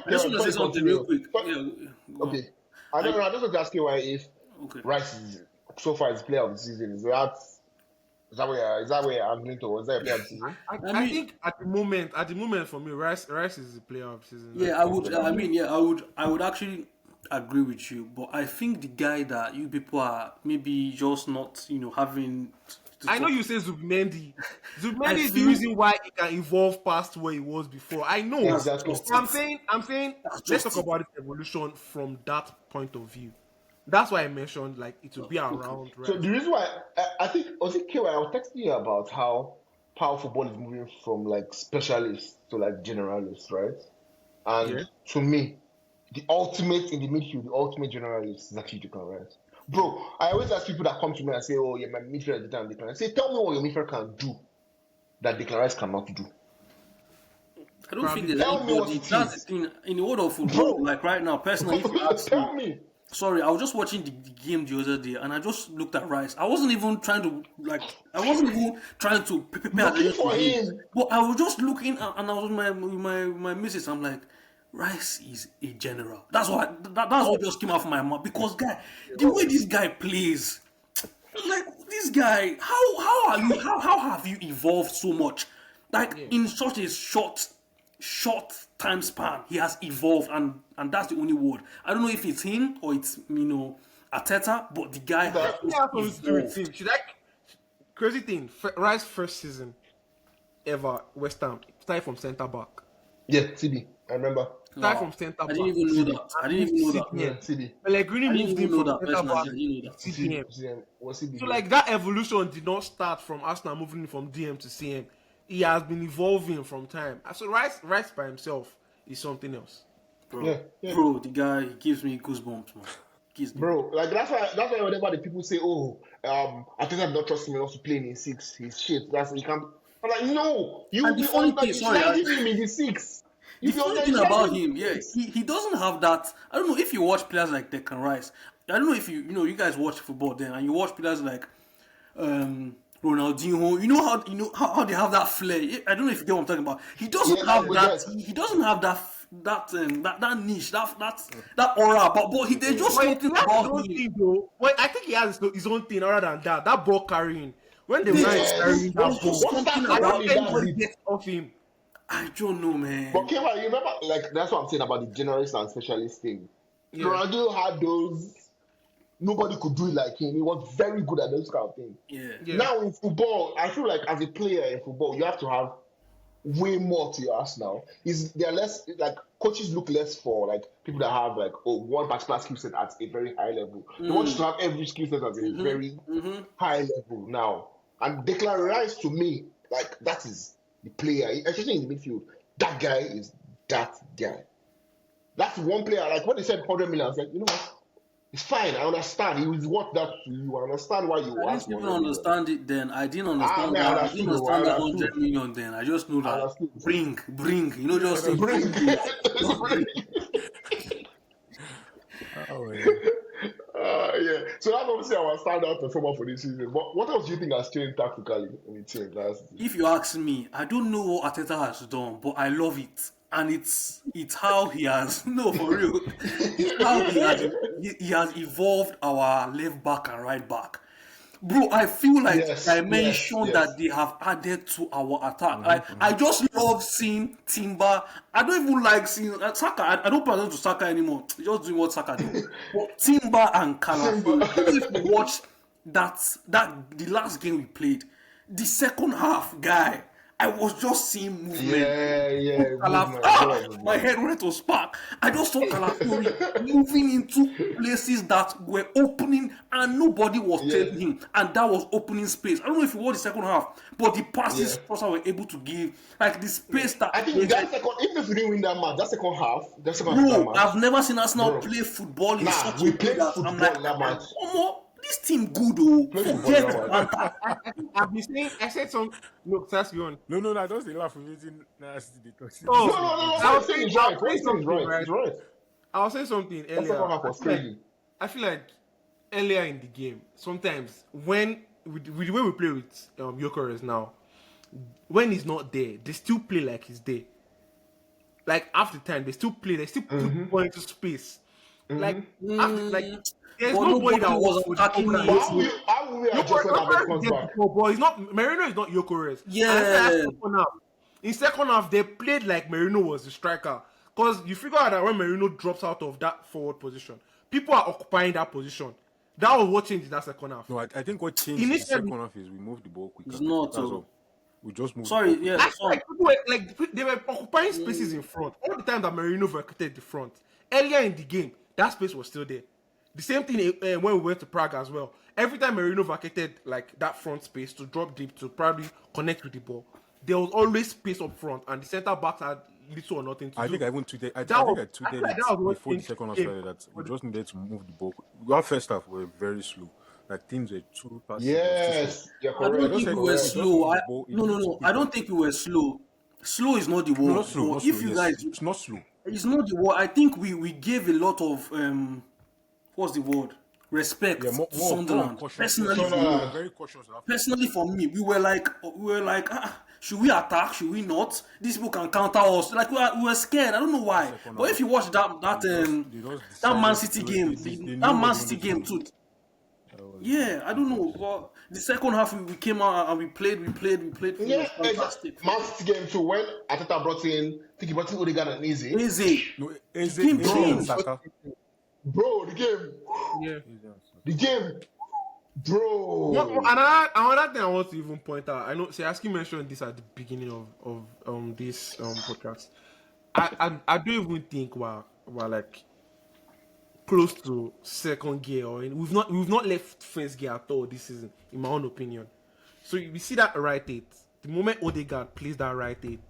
I just want to say something real quick. Yeah, go on. Okay. I don't know. I just want to ask you why if Okay. Rice is so far is player of the season. Is that where you're angling towards? Is that a player of the season? I think at the moment for me, Rice is the player of the season. Yeah, I would. I mean, yeah, I would actually agree with you. But I think the guy that you people are maybe just not, having. I know you say Zubimendi. Zubimendi is the feel- reason why he can evolve past where he was before. I know. Exactly. I'm saying, let's just talk about the evolution from that point of view. That's why I mentioned like it will be around. Right? So the reason why I think was it KY, I was texting you about how football is moving from like specialists to like generalists, right? And Yeah. to me, the ultimate in the midfield, the ultimate generalist is actually Declan Rice. Bro, I always ask people that come to me and say, "Oh, yeah, my midfield is Declan." I say, "Tell me what your midfield can do that Declan Rice cannot do." I don't think there's Tell me what anybody. it That's is. the thing in the world of football. Bro. Like right now, personally, if you ask Tell me, me. sorry, I was just watching the game the other day, and I just looked at Rice. I wasn't even trying to prepare Looking for for him. him. But I was just looking, and I was with my missus. I'm like, Rice is a general. That's what just came out of my mouth. Because guy, the way this guy plays, like this guy, how have you evolved so much? Like in such a short time span, he has evolved, and that's the only word. I don't know if it's him or it's Arteta, but the guy has Yeah, something to do with evolved. him. Crazy thing, Rice first season ever West Ham started from centre back. Yeah, CB. I remember. Started from centre back. I didn't even know that. I didn't even know that. Yeah, CB. Pellegrini I didn't moved even him know from that centre personally. I back didn't know that. to CDM. CB. Was CB. So like that evolution did not start from Arsenal moving from DM to CM. He has been evolving from time. So Rice by himself is something else. Bro, Yeah. bro, the guy gives me goosebumps, man. Gives me. Bro, like that's why whenever the people say, "Oh, Arteta not trust him enough to play in 6, he's shit." That's he can't. I'm like, no, you And the be funny under thing- sorry, him in the 6. The funny thing about him, yeah, he doesn't have that. I don't know if you watch players like Declan Rice. I don't know if you guys watch football then, and you watch players like Ronaldinho. You know how they have that flair. I don't know if you get what I'm talking about. He doesn't Yeah, have we that. get. He doesn't have that niche, that aura. But there's just But something he has his about own him. thing, though. Well, I think he has his own thing other than that. That ball carrying. When the man is Yes. carrying There's that just ball, What something starts I for don't about me, think that's him. anybody it. gets off him. I don't know, But man. Kevin, you remember, like, that's what I'm saying about the generalist and specialist thing. Yeah, Ronaldo had those, nobody could do it like him. He was very good at those kind of things. Yeah. yeah, Now in football, I feel like as a player in football, you have to have way more to your arsenal. Is there less like coaches look less for like people that have like one particular skill set at a very high level. They want you to have every skill set at a very high level now. And Declan Rice to me, like that is the player, especially in the midfield. That guy is that guy. That's one player. Like when they said 100 million, I was like, you know what? It's fine. I understand. He was worth that to you. I understand why you I asked didn't for even 100 million. understand it then. I didn't Ah, understand man, I that. I understood. didn't Though. I understand that understood. 100 million then. I just knew I that understood. bring. Yeah, Just say that's Bring, bring it. Just bring bring. it. oh yeah. Yeah. So that's obviously our standout performer for this season. But what else do you think has changed tactically in the team last season? If you ask me, I don't know what Arteta has done, but I love it. And it's how he has no for real. It's how he has evolved our left back and right back. Bro, I feel like the Yes, yes, dimension that yes. they have added to our attack. I just love seeing Timber. I don't even like seeing Saka. I don't pay to Saka anymore. Just doing what Saka do. But Timber and Simba. Calafiori. Even if you watch that the last game we played, the second half, guy, I was just seeing movement. Yeah, movement. God, My movement. head went to spark. I just saw Calafiori moving into places that were opening and nobody was Yeah, telling him, and that was opening space. I don't know if you watched the second half, but the passes yeah. Trossard were able to give, like the space I that think created. that second, even if we didn't win that match, that second half of that Bro, match, I've never seen Arsenal bro. play football in Nah, such a we way played that I'm like, football in that match. Omo, this team good oh. Played football in Forget that match. banter. I think I've been saying. I said some. No, that's you on. No, I don't say laugh for meeting nasty because this No, Oh, is no, no, good. no. I What was he's saying saying. is I right. was What saying he's saying is something, right. right? He's right. I was saying something That second earlier. half was crazy. I feel like earlier in the game, sometimes when with the way we play with Gyökeres now, when he's not there, they still play like he's there. Like half the time, they still play. They still put the ball into space. Like after, like there's But nobody nobody that was works for the club attacking than But it. Gyökeres. how will we adjust when Ahmed Gyökeres comes gets back? the ball, but it's not Merino is not Gyökeres. And I said Yeah. second half. In second half, they played like Merino was the striker. Because you figure out that when Merino drops out of that forward position, people are occupying that position. That was what changed in that second half. No, I think what changed the Initially, second half is we moved the ball It's quicker. not. That's all. We just moved the Sorry, ball yeah. quicker. I feel Sorry. like people were like they were occupying spaces in front. All the time that Merino vacated the front. Earlier in the game, that space was still there. The same thing when we went to Prague as well. Every time Merino vacated like that front space to drop deep to probably connect with the ball, there was always space up front, and the centre backs had little or nothing to I do. think I even tweeted. I That think was, I I feel tweeted like that was it what before the changed second half the game. started that we just needed to move the ball. Our first half were very slow. Like things were too passive. It was too slow. Yes, you're I I don't correct. just think You're said we were if we correct. just slow. move the ball, it looked No. I quicker. don't think we were slow. Slow is not the No, word. not slow, But not slow. if you Yes, guys, it's not slow. it's not the word. I think we gave a lot of what's the word? Respect Yeah, to more Sunderland. cautious. Personally Yes, for we me. were Sunderland. very cautious after. Personally for me, we were like, should we attack? Should we not? These people can counter us. Like we were scared. I don't know why. Second But half, if you watch they just that Man decided City they, game, they, they that knew Man what they City wanted to game do. too. That was Yeah, I don't it know. was But the second half we came out and we played. It Yeah, was fantastic. Man City game too. When Arteta brought in, I think he brought in Odegaard and Easy. Easy. no The Eze, game Eze and changed. Saka. Bro, the game. Yeah. Eze and Saka. The game. Bro. Another thing I want to even point out, I know Seaski mentioned this at the beginning of this podcast. I don't even think we're like close to second gear, or we've not left first gear at all this season, in my own opinion. So we see that right eight. The moment Odegaard plays that right eight,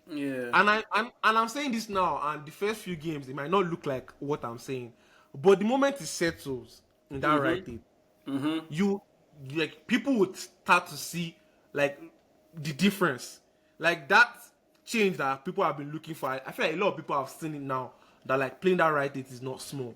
Yeah. and I'm saying this now, and the first few games it might not look like what I'm saying, but the moment it settles in that right eight, you like people would start to see like the difference, like that change that people have been looking for. I feel like a lot of people have seen it now that like playing that right eight is not small.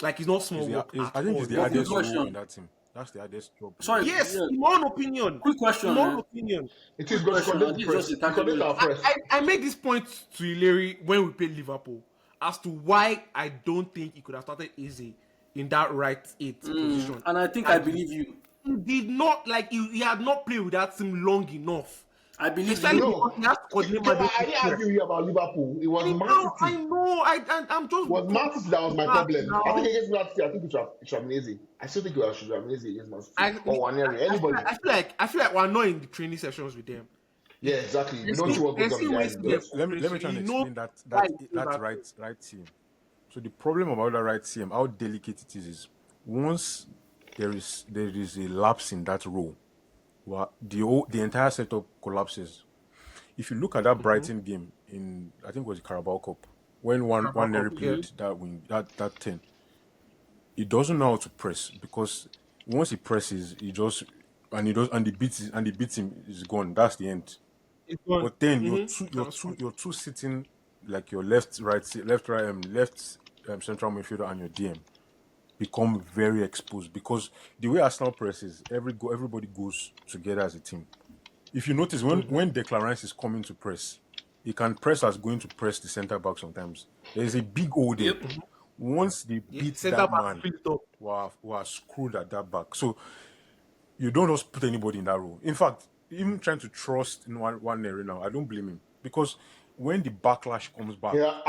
Like it's not small work at I think all. it's the But quick hardest role question. in that team. That's the hardest job. Sorry, Yes, yeah. in my own opinion. Quick In question, my own man. opinion. It is Quick going to question. coordinate And the this is press. just a It tactical. coordinates our press. I made this point to Iliri when we played Liverpool as to why I don't think he could have started easy in that right eight position. And I think I believe you. He did not like he had not played with that team long enough. I believe Especially you. because No, he has to coordinate Kepa, I Madrid's didn't press. argue here about Liverpool. It was Man I City. know. I'm just It was Man City that was my back problem. now. I think against Man City, I think it should have been easy. I still think it should have been easy against Man City. Or Waneri, anybody. I feel like we're not in the training sessions with them. Yeah, exactly. We There's don't see what goes there's on still ways behind to the get doors. Let me try and you know explain why he that plays right team. So the problem about that right team, how delicate it is once there is a lapse in that role, the entire setup collapses. If you look at that Brighton game in, I think it was the Carabao Cup, when one Neri played that wing that 10, he doesn't know how to press because once he presses, he just and the beats him is gone. That's the end. It's gone. But then Mm-hmm. you're two sitting like your left central midfielder and your DM become very exposed because the way Arsenal presses, everybody goes together as a team. If you notice when Declan Rice is coming to press, he can press as going to press the centre back sometimes. There is a big hole there. Yep. Once they beat Center that back man, filled up. we are screwed at that back. So you don't just put anybody in that role. In fact, even trying to trust in one area now, I don't blame him because when the backlash comes back, Yeah,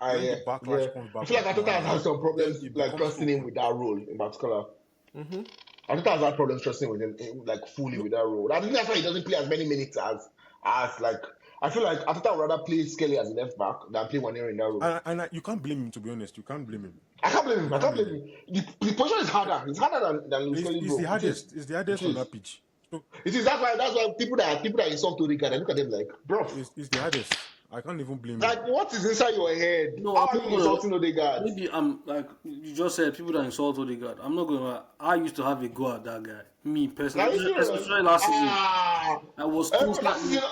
when yeah, the backlash yeah. comes back, I feel like Arteta has had some then problems it like becomes trusting so him with that role in particular. Mm-hmm. Arteta has had problems trusting with him like fully with that role. I think that's why he doesn't play as many minutes as like. I feel like Arteta would rather play Skelly as a left back than play Waneri in that role. you can't blame him, to be honest. You can't blame him. I can't blame him. I You can't can't blame him. The position is harder. It's harder than Skelly's It's role. the hardest. It's the hardest It on is. that pitch. So It is. That's why people that insult Odegaard, I look at them like, bro, it's the hardest. I can't even blame him. like what is inside your head? No, How I'm are not you insulting Odegaard? Maybe I'm like you just said, people that insult Odegaard. I'm not gonna. I used to have a go at that guy. Me Now personally, you especially last season, ah, I was that constantly, season,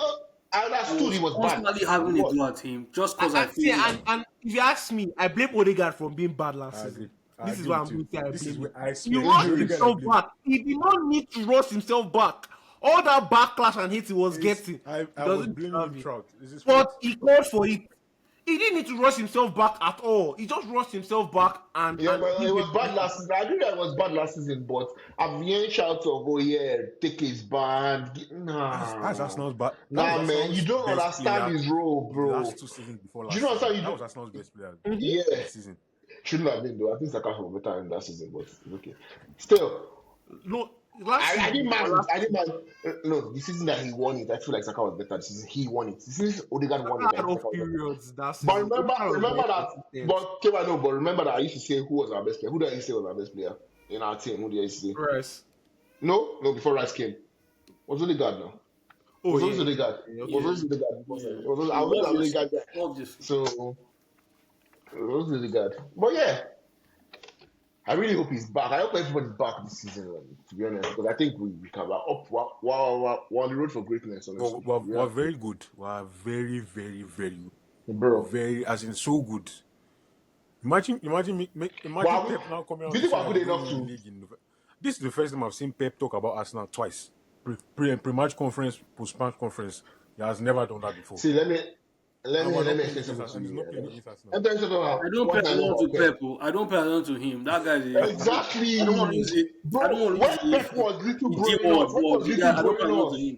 I understood he was bad. constantly having a go at him just because I See, feel like and if you ask me, I blame Odegaard for being bad last I season. agree. I This is agree why I'm with you. going to say I This is blame where him. I swear He it's rushed Odegaard I himself blame. back. He did not need to rush himself back. All that backlash and hate he was getting, I he was doesn't blaming deserve him, it. Trout. This is But he called for it. He didn't need to rush himself back at all. He just rushed himself back and Yeah, but he it was bad last season. I agree that it was bad last season, but I'm hearing shouts of, oh yeah, take his band. That's Arsenal's bad. Nah, man, you don't understand his role, The bro. last 2 seasons before You last don't season. understand. That was Arsenal's best player Yeah, this season. shouldn't have been though. I think Saka was better in that season, but it's okay. Still, no last I didn't season. mind. I didn't mind. No, the season that he won it, I feel like Saka was better. The season he won it. The season Odegaard won it, I Had think off Saka was better. periods that But season. remember Odegaard that. was very But Kevin, no, but remember that I used to say who was our best player. Who did I used to say was our best player in our team? Who did I used to say? Rice. No, before Rice came. Was Odegaard now? Oh Was yeah. always Odegaard. Yeah. Was always Odegaard. I was always Odegaard guy. obviously. So it was Odegaard. But yeah, I really hope he's back. I hope everybody's back this season. To be honest, because I think we can. We're up. We're on the road for greatness. Honestly, We're very good. We're very, very, very good. bro. Very, as in so good. Imagine Well, Pep now coming out. do you think to say we're good that enough we to- win the league in November. This is the first time I've seen Pep talk about Arsenal twice. Pre-match conference, post-match conference. He has never done that before. See, let me And we're not explain playing something against to Arsenal. He's you. not playing against Arsenal. I'm telling you something. I don't pay attention to Pep. I don't pay attention to him. That guy is Exactly. I don't want to use it. Bro, I don't want to when use Pep was little it. bro in us, when he was Yeah, little I don't bro pay in attention to us, him.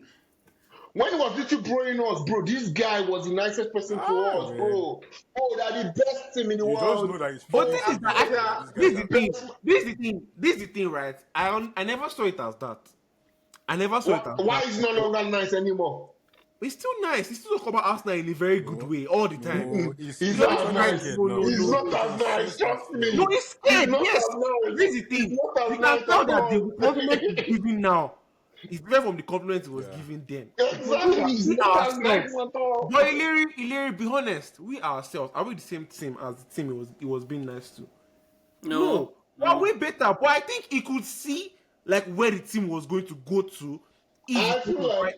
when he was little bro in us, bro, this guy was the nicest person to us, man. bro. Oh, they're the best team in the You just world. know that he's But fucking this is happy the that this is the guys thing. This is the thing, right? I never saw it as that. I never saw it as Why that. is he no longer nice anymore? It's still nice. He's still talk about Arsenal in a very good way all the time. No, He's not not as as nice. nice. No, He's no, not as nice. Trust me. No, he's scared. He's not Yes, as nice. this is the He's thing. not as You can nice tell at that all. the compliment he's giving now is different from the compliment he was giving then. Exactly. He's We not as nice ourselves. at all. But Iliri, be honest. We ourselves are we the same team as the team he was being nice to? No. Well, we better. But I think he could see like where the team was going to go to. I feel like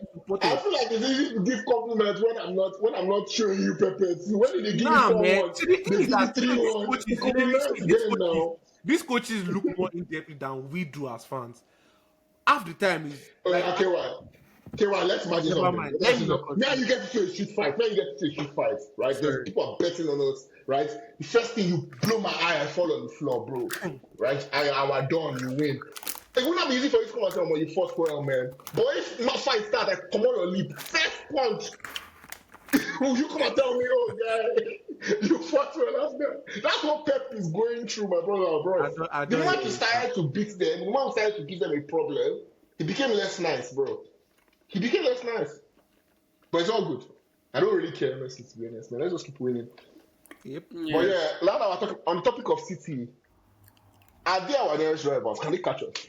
it's easy to give compliments when I'm not showing you Pepe. See, when they give Nah, you man. someone, See, the they thing give is you that 3-1. coaches, Compliment these again coaches, now. these coaches look more in depth than we do as fans. Half the time is like, Okay, why? Okay, well, let's imagine never something. mind. Let me not Now continue. you get to a street fight. Now you get to a street fight, right? There's Sorry. people are betting on us, right? The first thing you blow my eye and fall on the floor, bro. Right? And we're done. You win. It wouldn't be easy for you to come and tell me you fought well, man. But if not fight start, like come on your lip, first punch. You come and tell me, oh yeah, you fought well. That's what Pep is going through, my brother, bro. I The don't moment he even. started to beat them, the moment he started to give them a problem, he became less nice, bro. He became less nice. But it's all good. I don't really care, honestly, to be honest, man. Let's just keep winning. Yep. But yeah, now that we're talking on the topic of City, are they our nearest rivals? Can they catch us?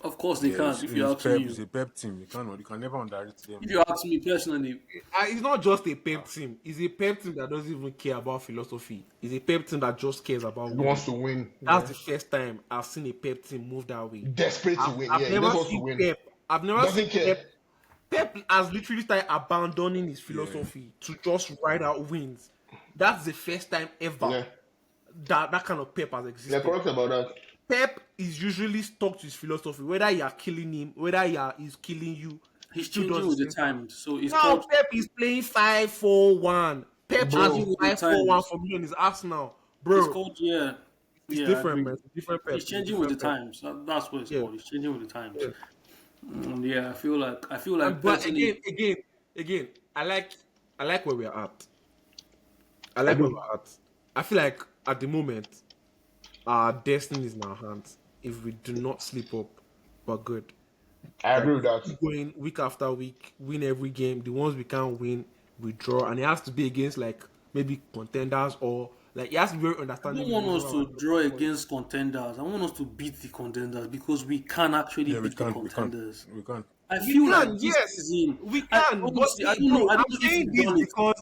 Of course they can. If you ask me, It's a Pep team. You can never underrate them. if you ask me personally, It's not just a Pep team. It's a Pep team that doesn't even care about philosophy. It's a Pep team that just cares about He winning. wants to win. That's the first time I've seen a Pep team move that way. Desperate to win. I've Yeah, he never just wants to seen win. Pep. I've never Doesn't seen care. Pep has literally started abandoning his philosophy to just ride out wins. That's the first time ever Yeah. that kind of Pep has They're existed. correct about that. Pep is usually stuck to his philosophy. Whether you are killing him, whether he's killing you, he's still changing does with the same thing. times. So it's Now called Pep is playing 5-4-1. Pep Bro. has changing with the 5-4-1 times. for me in his Arsenal, It's bro. called It's I different, agree. man. It's different Pep. He's It's changing with the different Pep. times. That's what it's Yeah. called. He's changing with the times. Yeah. Yeah, I feel like But personally, again, I like where we are at. I I like where do. we're at. I feel like at the moment, our destiny is in our hands. If we do not slip up, we're good. I agree with Keep that. going week after week, win every game. The ones we can't win, we draw, and it has to be against like maybe contenders or like it has to be very I understanding. don't want us to draw against contenders. I want us to beat the contenders because we can actually Yeah, beat the contenders. we can't. I We feel like can, this yes, season, we can. But honestly, I don't know. bro, I don't know if we've done it.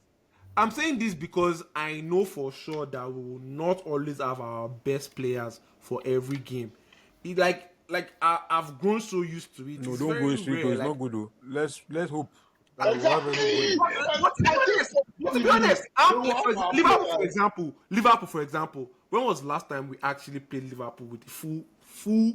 I'm saying this because I know for sure that we will not always have our best players for every game. It I've grown so used to it. No, It's don't go very straight. rare. It's Like, not good though. Let's hope that we'll have Exactly. everybody. but to be I think honest, what to we be honest, need, I'm, we like, for want our Liverpool, players. Liverpool, for example, when was the last time we actually played Liverpool with the full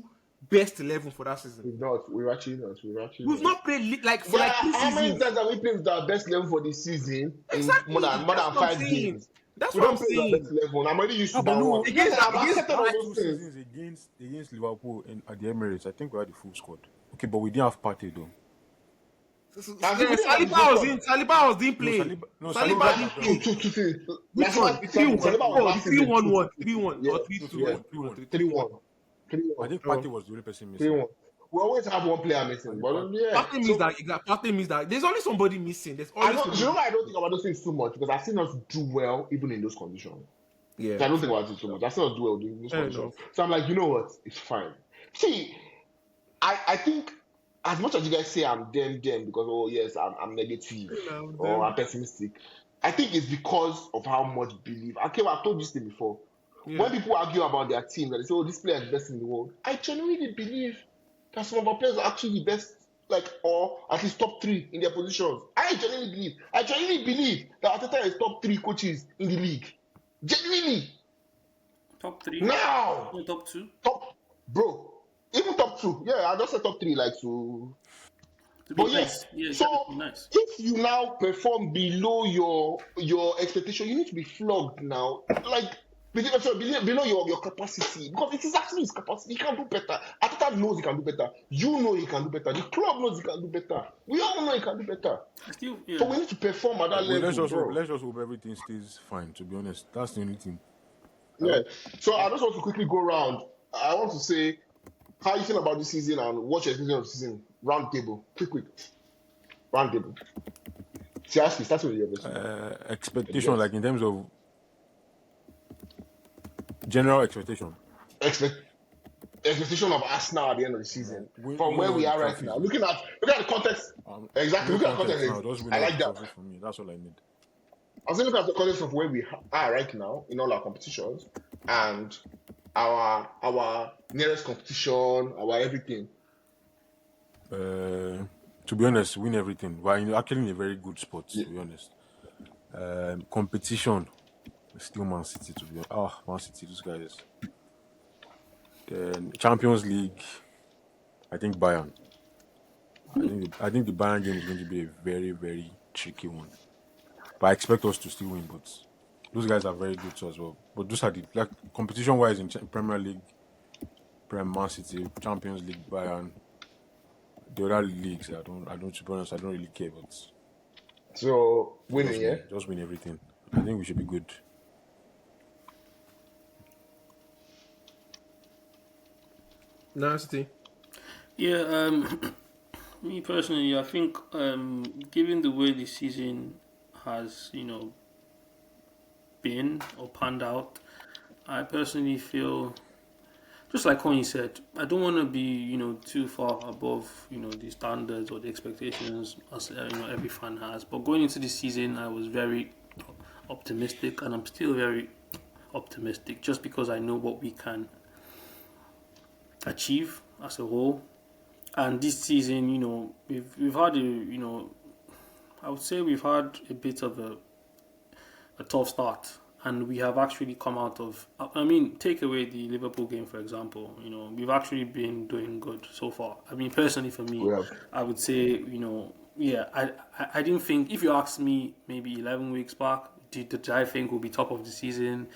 best 11 for that season? We've actually not. We've not played like for Yeah, like 2 how many seasons. times have we played with our best level for this season in more Exactly. than That's what I'm 5 saying. games? That's We what I'm don't play with our saying. best level. I'm already used to Ah, but that no, one. Yes, I've accepted all last those two things. seasons against Liverpool at the Emirates, I think we had the full squad. Okay, but we didn't have Partey though. And people didn't have the Saliba didn't No, play. No, Saliba that's didn't Saliba. play. two things. Which Last one? one, The Saliba was 3-1. Oh, the last season 3-1-1. 2-2. 3-1 Yeah, or No, 3-2. yeah. 3-1. 3-1. 3-1. 3-1. I think Oh. Partey was the only person missing. 3-1. We always have one player I missing, think but yeah. So Partey means that there's only somebody missing. There's I always don't. somebody. You know why I don't think about those things too much because I've seen us do well even in those conditions. Yeah. So I don't think about it too much. I've seen us do well in those Fair conditions. enough. So I'm like, you know what? It's fine. See, I think as much as you guys say I'm them because oh yes I'm negative or I'm pessimistic, I think it's because of how much belief. Okay, well, I've told this thing before. Yeah. When people argue about their team and they say, "Oh, this player is the best in the world," I genuinely believe that some of our players are actually the best, like or at least top 3 in their positions. I genuinely believe that Arteta is top 3 coaches in the league. Genuinely. top 3, Now, no, top 2. bro, even top 2. Yeah, I just said top 3, like so. To be But nice. yeah, Yeah, so exactly, nice. if you now perform below your expectation, you need to be flogged now. Like below your capacity because it is actually his capacity. He can do better. Ateta knows he can do better. You know he can do better. The club knows he can do better. We all know he can do better. So we need to perform at that Well, level, bro. let's just hope everything stays fine. To be honest, that's the only thing. Yeah. So I just want to quickly go around. I want to say how you feel about this season and what your expectation of the season. Round table. Quick. Round table. Seriously, starting with your best. Expectation, like in terms of general expectation. Expectation of Arsenal at the end of the season from where all we the are right trophies. now. Look at the context. Exactly. No Look at the context now. context. Just win I all like the that. trophies for me. That's all I need. I was looking at the context of where we are right now in all our competitions and our nearest competition, our everything. To be honest, win everything. We're actually in a very good spot. To be honest, competition still Man City. To be honest, Man City, those guys. Then Champions League, I think Bayern. I think the Bayern game is going to be a very very tricky one. But I expect us to still win. But those guys are very good too as well. But those are the like competition wise in Premier League, Man City, Champions League, Bayern. The other leagues, I don't. To be honest, I don't really care. But So winning, yeah. just win everything. I think we should be good. Nasty. Yeah, me personally, I think given the way the season has, been or panned out, I personally feel just like Connie said, I don't want to be, too far above, the standards or the expectations as every fan has. But going into this season, I was very optimistic, and I'm still very optimistic, just because I know what we can achieve as a whole. And this season, we've had I would say we've had a bit of a tough start, and we have actually come out of. I mean, take away the Liverpool game for example. We've actually been doing good so far. I mean, personally for me, We have I would say yeah. I didn't think, if you asked me maybe 11 weeks back, did I think we'll be top of the season?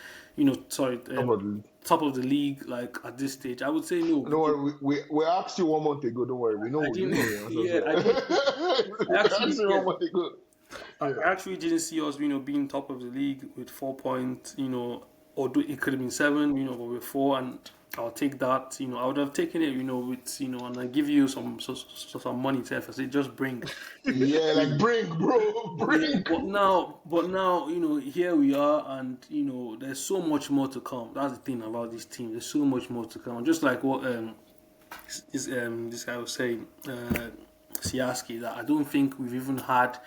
Sorry, top of the league. top of the league. Like at this stage, I would say no. Don't worry, we asked you 1 month ago. Don't worry, we know I we didn't. know the answer. Yeah, I did. We I actually, asked you yeah. 1 month ago. I actually didn't see us, being top of the league with 4 points, it could have been seven, but with four, and I'll take that. I would have taken it, with, and I give you some money to if I say just bring. Yeah, like bring, bro, Yeah, bring. but now, here we are, and there's so much more to come. That's the thing about this team. There's so much more to come. Just like what this guy was saying, Siaski, that I don't think we've even had,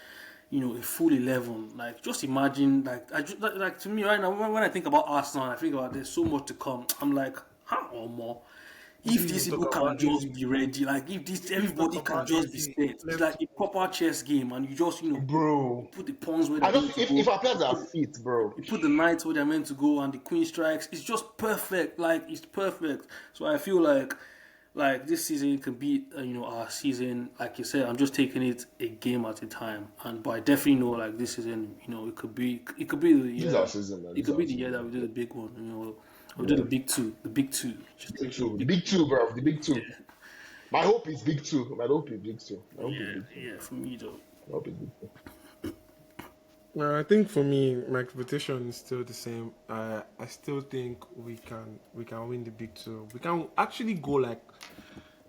a full 11. Like, just imagine, like to me right now, when I think about Arsenal, I think about there's so much to come. I'm like, how or more? If these people can just be ready, like if everybody can just be set, it's like a proper chess game, and you just Bro, put the pawns where I they're meant just to if go. our players are fit, bro. You put the knights where they're meant to go, and the queen strikes. It's just perfect. Like, it's perfect. So I feel like this season could be our season. Like you said, I'm just taking it a game at a time. But I definitely know, like, this season, it could be the This year. is our season, man. It This is could our be the year season. that we do the big one. We do the big two. The big two. Just Big the two, big. big two, bro. The big two. My hope is big two. My hope is big two. My hope is Yeah, big two. yeah. For me though. My hope is big two. I think for me, my expectation is still the same. I still think we can win the big two. We can actually go like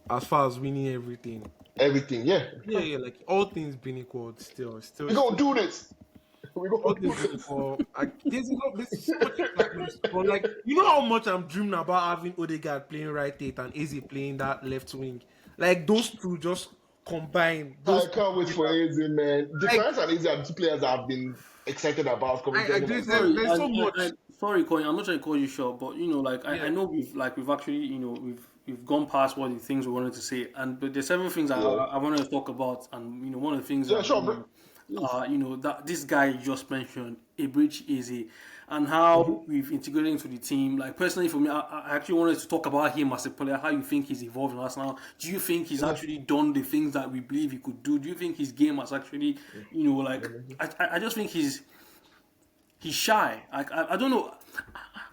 as far as winning everything. Everything, yeah. Yeah, yeah, like all things being equal, still, We gonna do this. We all gonna do things being this. equal. There's so much excitement, but like how much I'm dreaming about having Odegaard playing right eight and Eze playing that left wing. Like those two just combine. I Those can't wait for Eze, man. like Difference and Eze are the two players I've been excited about coming to I end of my there's, season. Sorry, there's so much. sorry, Coin. I'm not trying to call you short, but like I, Yeah, I know we've actually we've gone past what the things we wanted to say, but there's several things Yeah. I wanted to talk about, and one of the things Yeah, that sure, bro. that this guy you just mentioned, Ibridge Easy, and how we've integrated into the team. Like, personally, for me, I actually wanted to talk about him as a player. How you think he's evolved in Arsenal? Do you think he's actually done the things that we believe he could do? Do you think his game has actually, like, I just think he's shy. I don't know.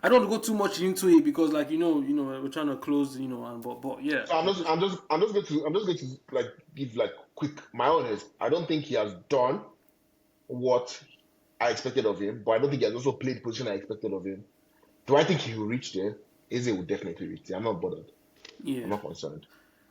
I don't want to go too much into it because, like, we're trying to close, but yeah. So I'm just going to like give like quick my honest. I don't think he has done what I expected of him, but I don't think he has also played the position I expected of him. Do I think he will reach there? Eze will definitely reach there. I'm not bothered. I'm Yeah. not concerned.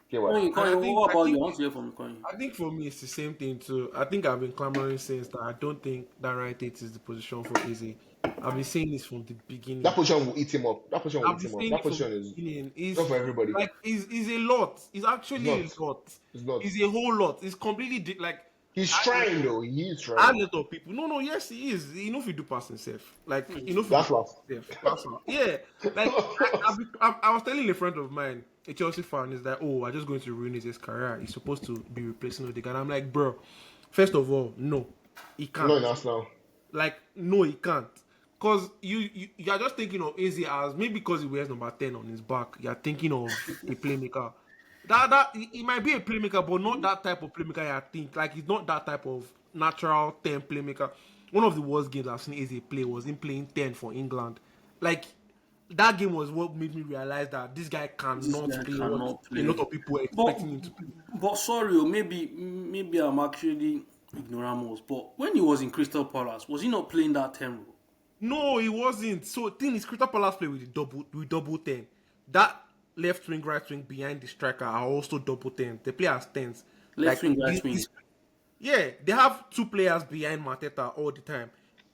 Okay, what? Coin, and what about you? I want to hear from you, Coin. I think for me it's the same thing too. I think I've been clamoring since that I don't think that right eight is the position for Eze. I've been saying this from the beginning. That position will eat him up. That position will I've eat been him up. saying That it from position the is beginning. not for everybody. Like is a lot. It's actually a It's not. lot. It's not. It's a whole lot. It's completely like He's trying though. He is a trying. lot of people. No, yes, he is. He know if you do pass himself. Like you know if you That's do what. pass himself. Yeah. Like I was telling a friend of mine, a Chelsea fan, is that I'm just going to ruin his career. He's supposed to be replacing Odegaard. I'm like, bro. First of all, no, he can't. No, in Arsenal. Like, no, he can't. because you're just thinking of Eze as maybe because he wears number 10 on his back. You're thinking of a playmaker. That he might be a playmaker, but not that type of playmaker. I think like he's not that type of natural 10 playmaker. One of the worst games I've seen Eze play was him playing 10 for England. Like that game was what made me realize that this guy This cannot guy play what cannot a play. lot of people were But expecting him to play. sorry, maybe I'm actually ignoramus. But when he was in Crystal Palace, was he not playing that 10 role? No, he wasn't. So thing is, Crystal Palace play with the double 10. That left wing, right wing behind the striker are also double 10. They play as tens. Left Like wing, right wing. yeah, they have two players behind Mateta all the time.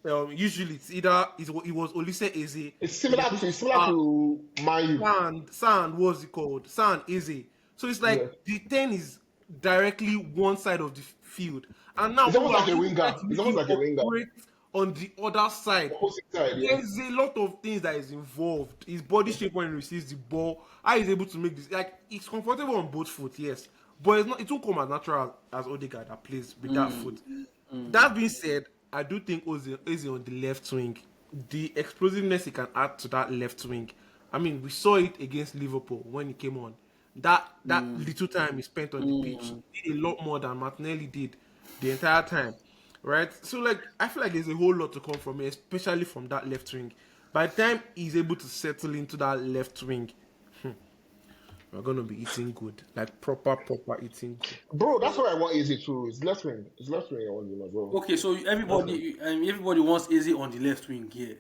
Usually it's either it was Olise Eze. It's similar to Mayu. Sand, what's it called? Sand Eze. So it's Yeah. like the 10 is directly one side of the field. And now It's almost like a people winger. try to It's make almost him like a winger. operate on the other side. Opposite side, yeah. There's a lot of things that is involved. His body shape when he receives the ball, how he's able to make this. Like it's comfortable on both foot, yes, but it's not. It won't come as natural as Odegaard that plays with that foot. That being said, I do think Ozil on the left wing, the explosiveness he can add to that left wing. I mean, we saw it against Liverpool when he came on. That little time he spent on the pitch did a lot more than Martinelli did the entire time. Right? So like I feel like there's a whole lot to come from him, especially from that left wing. By the time he's able to settle into that left wing, we're gonna be eating good. Like proper eating good. Bro, that's what I want Easy too. It's left wing. It's left wing I want him as well. Okay, so everybody wants Eze on the left wing here.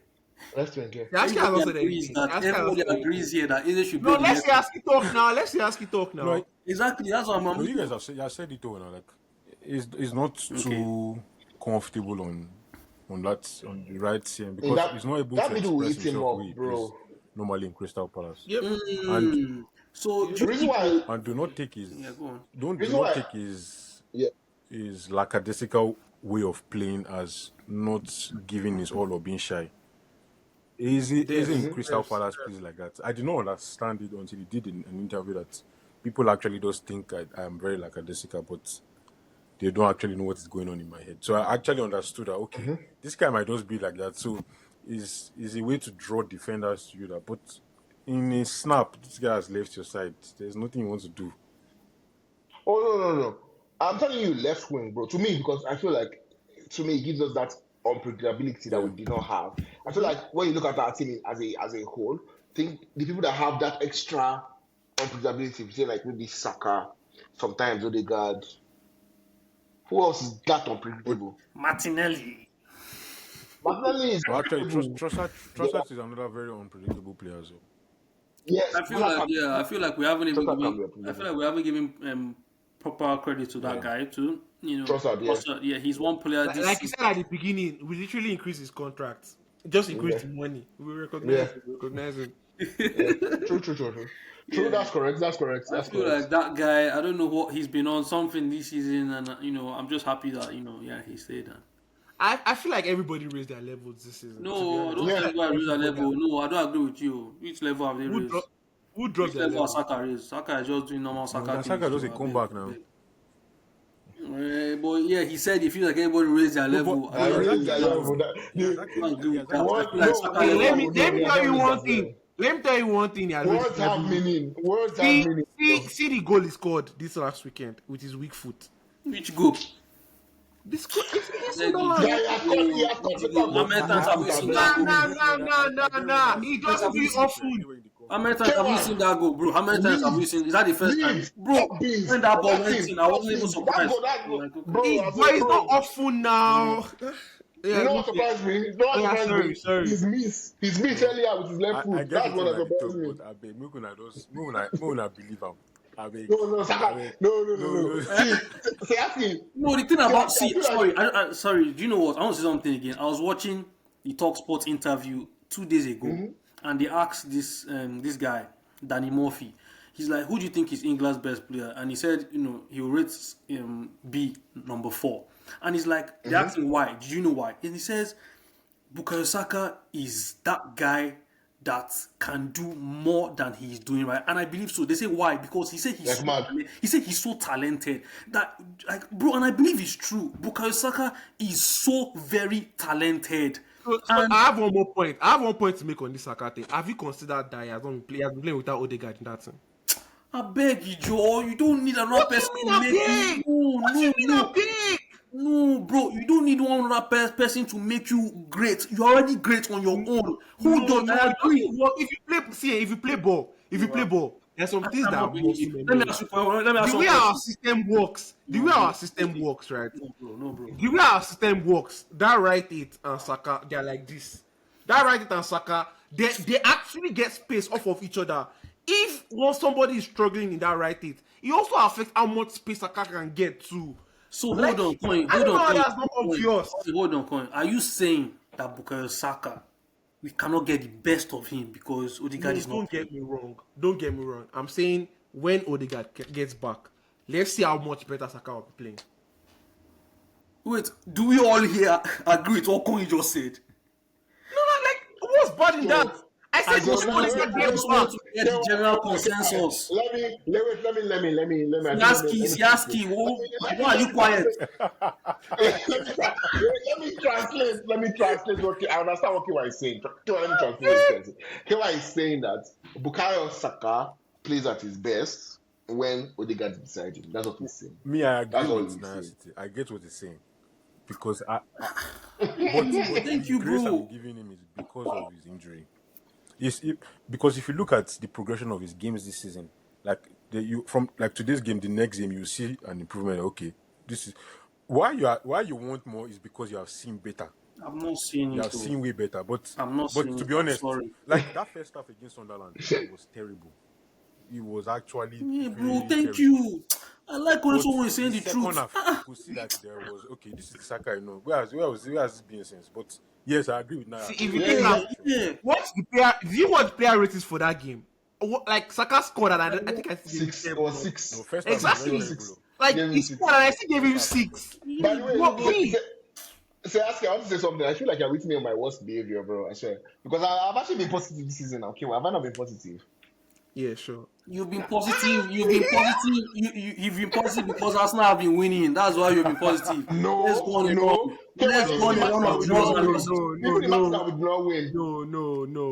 Left wing, yeah. That's kind of Everybody agrees that everybody agrees here that Eze should be No, on the let's left see Aski talk now. Let's see Aski talk now. No, Exactly, that's what I'm no, you guys have said it all now. Like, it's not too comfortable on the right CM because he's not able that to middle will express eat him himself up, the way he bro. plays normally in Crystal Palace. Yep. And So The reason why, and do not take his go on. do reason not why, take his yeah, lackadaisical way of playing as not giving his all or being shy. Easy in Crystal Palace plays like that. I did not understand it until he did in an interview that people actually just think I am very lackadaisical, but they don't actually know what is going on in my head. So I actually understood that this guy might just be like that. So is a way to draw defenders to you that, but in a snap, this guy has left your side. There's nothing he wants to do. oh no. I'm telling you, left wing, bro. To me, because I feel like it gives us that unpredictability that we did not have. I feel like when you look at our team as a whole, think the people that have that extra unpredictability, if you say like maybe Saka, sometimes Odegaard. Who else is that unpredictable? Martinelli. Martinelli is But actually, unpredictable. Trossard is another very unpredictable player as well. Yes, I feel like we haven't even Trossard can be given. I unpredictable. feel like we haven't given proper credit to that guy too. You know, Trossard, yeah. he's one player. Like you said at the beginning, we literally increased his contract. Just increased the money. We recognize him. True, that's correct. I feel like that guy. I don't know what he's been on something this season, and I'm just happy that he stayed. I feel like everybody raised their levels this season. No, I don't think I raise that level. No, I don't agree with you. Which level have they raised? Who dropped Which their level level? has Saka raised? Saka is just doing normal Saka things. Saka just so a comeback now. But yeah, he said he feels like everybody raised their level. but- I don't raised their know. level. Let me tell you one thing. Let me tell you one thing. Words have meaning. Words have meaning. See the goal he scored this last weekend with his weak foot. Which go? This goal, Yeah, he has got How many times have we seen that goal? Nah. He doesn't do it often. How many times have we seen that goal, bro? How many times have we seen? Is that the first time, bro? When that ball went in, I wasn't even surprised. Bro, But it's not often now. You know what surprised me? You know what surprised me? Sorry. His miss earlier with his left I foot. guess That's what that surprised me. but I beg, make una believe him. I beg. No, Saka. No. See, asking. No, the thing about I feel like- sorry. Do you know what? I want to say something again. I was watching the Talk Sports interview 2 days ago, and they asked this guy Danny Murphy. He's like, "Who do you think is England's best player?" And he said, he rates B number 4. And he's like, they asked him why. Did you know why? And he says, Bukayo Saka is that guy that can do more than he's doing right, and I believe so. They say why? Because he said he's so talented that bro, and I believe it's true. Bukayo Saka is so very talented So And I have one more point. I have one point to make on this Saka thing. Have you considered that he has been playing without Odegaard in that team? I beg you, Joe, you don't need another What do you person mean to I'm make you. big? No, What do no, you mean I'm no. big? No, bro, you don't need one other person to make you great. You're already great on your own. Hold No, on, no, I it agree. doesn't work. If you play ball, there's some I things that cannot are more believe. Let me fundamental. ask you. Let me ask The you a way our question. system works, No, bro. right? No, bro. No, bro. The way our system works, that right it and Saka, they're like this. That right it and Saka, they actually get space off of each other. If once somebody is struggling in that right it, it also affects how much space Saka can get too. So hold Like, on, coin. I Hold don't know on, how coin. that's not Coin. obvious. Okay, hold on, coin. Are you saying that Bukayo Saka, we cannot get the best of him because Odegaard No, is not don't playing? get me wrong. Don't get me wrong. I'm saying when Odegaard gets back, let's see how much better Saka will be playing. Wait, do we all here agree with what Coin just said? No, no, like what's bad in that? So I I said so when just now want to. wait Odegaard I gets wait just back. want wait. to get the K1, general K1, consensus. let me Siaski, why are you quiet? let me translate what I understand what Kiwa is saying. Let me translate what Kiwa is saying. Kiwa is saying that Bukayo Saka plays at his best when Odegaard is beside him. That's what he's saying. Me, I agree That's all with he's saying. City. I get what he's saying because but Thank the you, grace I'm bro. giving him is because of his injury. Because if you look at the progression of his games this season, like you from like today's game, the next game you see an improvement. Okay, this is why you want more is because you have seen better. I'm not seeing You it, have though. seen way better. But I'm not seeing to it. be I'm honest, sorry. like that first half against Sunderland, it was terrible. It was actually Yeah, bro. very Thank terrible. you. I like when But someone is the saying the second truth. half, you could see that there was okay. This is the Saka I know. Where has it been since? But yes, I agree with See, Naya. if you There take is out Yeah, progression. yeah. what's the player, do you want player ratings for that game? Like Saka scored and I think I still gave him Six 10 or plus. No, six. first half was Six very or Exactly. terrible. six. Like Give he me scored and six. I still gave First him half was terrible. 6. By the way, What me? Ask you, I want to say something. I feel like you're with me on my worst behavior, bro. I swear. Because I've actually been positive this season now. Okay, have I not been positive? Yeah, sure. You've been positive. You've been positive. You've been positive because Arsenal have been winning. That's why you've been positive. Let's go No, on a no. run. Okay, well, Let's even go on the a matches run that of we did draws not and win, even the matches that losses. we did not win,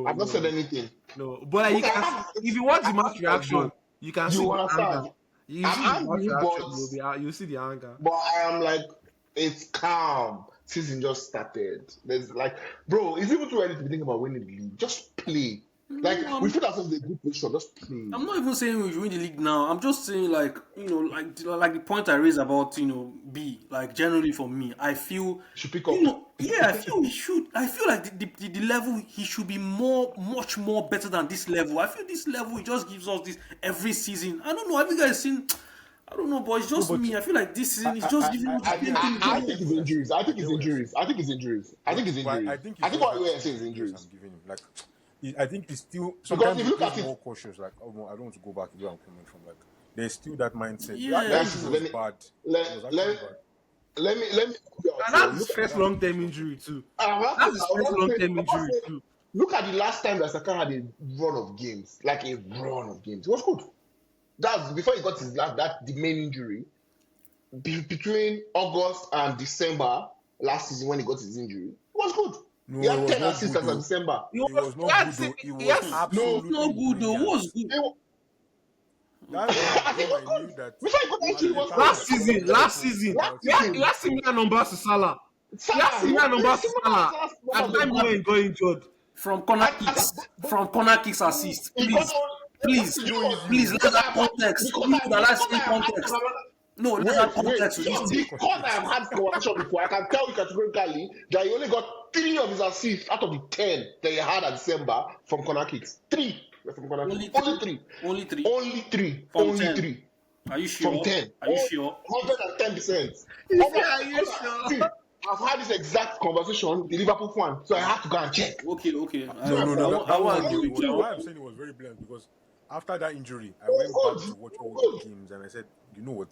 I've not said No. anything. No. But like, But you can see, if you watch the match I'm angry, reaction, though. you can see You the anger. understand? You see the I'm match angry, reaction, you see the anger. but I am like, it's calm. Season just started. There's like, bro, it's even too early to be thinking about winning the league. Just play. Like, No, we put ourselves in a good position. Just play. I'm not even saying we should win the league now. I'm just saying, like, like the point I raised about B. Like, generally for me, I feel, Should pick up. yeah, I feel he should. I feel like the level he should be much more better than this level. I feel this level he just gives us this every season. I don't know. Have you guys seen? I don't know, but it's No, just but me. I feel like this season he's just giving us the me, same thing I I think again. it's get what you're injuries. saying. I I think get it's what you're injuries. saying. I think it's injuries. I think it's But I injuries. think I it's think just what that we're saying is season grace I'm injuries. giving him. Like, I think it's still Because sometimes if he you look plays at it, more cautious. Like, oh, I don't want to go back where I'm coming from. Like, there's still that mindset. That Yeah, that's injury just, was bad. It was let, actually let, bad. let me help you out And here. that's his Look, But first that's the long term question. injury too. That's his I'm first not long saying, term I'm not injury saying, too. look at the last time that Saka had a run of games, like a run of games. It was good. That's before he got his the main injury. Between August and December last season when he got his injury, it was good. He No, it had was 10 not assists good as of though. December. It was not good though. It was Yes. No, it's not absolutely good though. What's brilliant. good? it, That's the I think game it I was knew good. that Before he got that injury, it was Arteta good. was Last calling season, the last people season, Last without he season, has similar numbers to Salah. He has Salah, similar numbers to similar Salah. Salah's At the numbers time were good. when he got injured. From corner And kicks, from corner kicks assist. he got Please, on. please, You know so what? easy. please. Oh. Let's have context. People that like Because I seeing have had context. No, let's have context to this thing. because I have had this conversation before, I can tell you categorically that he only got 3 of his assists out of the 10 that he had at December from corner kicks. 3 were from corner kicks. Only Only three. 3. Only three. Only 3. From Only 10. 3 Are you from sure? 10. Are you sure? 110%. He said, "Are you sure?" See, I've had this exact conversation with the Liverpool fan, so I have to go and check. Okay. So No. I That won't one, agree no. with you. Why I'm saying it was very brilliant because after that injury, I it went back was to good. watch It all was the good. games and I said, you know what?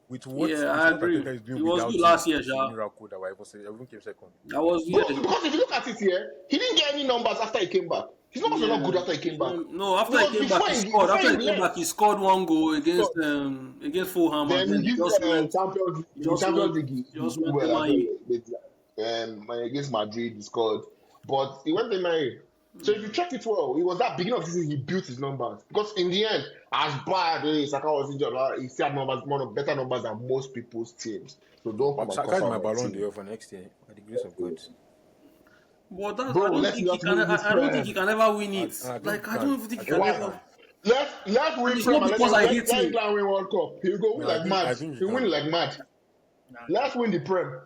Yeah, With I what agree. Arteta is It doing was good without him, last year, it's a Sha. miracle that everyone came second. I was Bro, yeah. because if you look at it here, he didn't get any numbers after he came back. His numbers were not good Yeah. after he came back. No, after he Because came back, he scored. before After he he came back, he left, scored one goal he scored. against Fulham, and Then then he he gives just went. Champions He in the just went. Champions League. He Just did went to well as Man U. well. Against Madrid, he scored. but he went married. So if you check it well, it was that beginning of the season he built his numbers. Because in the end, as bad as Saka was injured, he still had numbers, better numbers than most people's teams. So don't come But and Saka cuss is out my my Ballon team. d'Or for next year, by the grace of God. But that, Bro, let's not win this I don't think he Prem. can ever win it. I think Like he I can. don't even think I he can think he ever. can. Let's win It's Prem not and because I hate let him. England win World Cup. He'll go win No, like mad. I think he He'll win can. like mad. Let's win the Prem.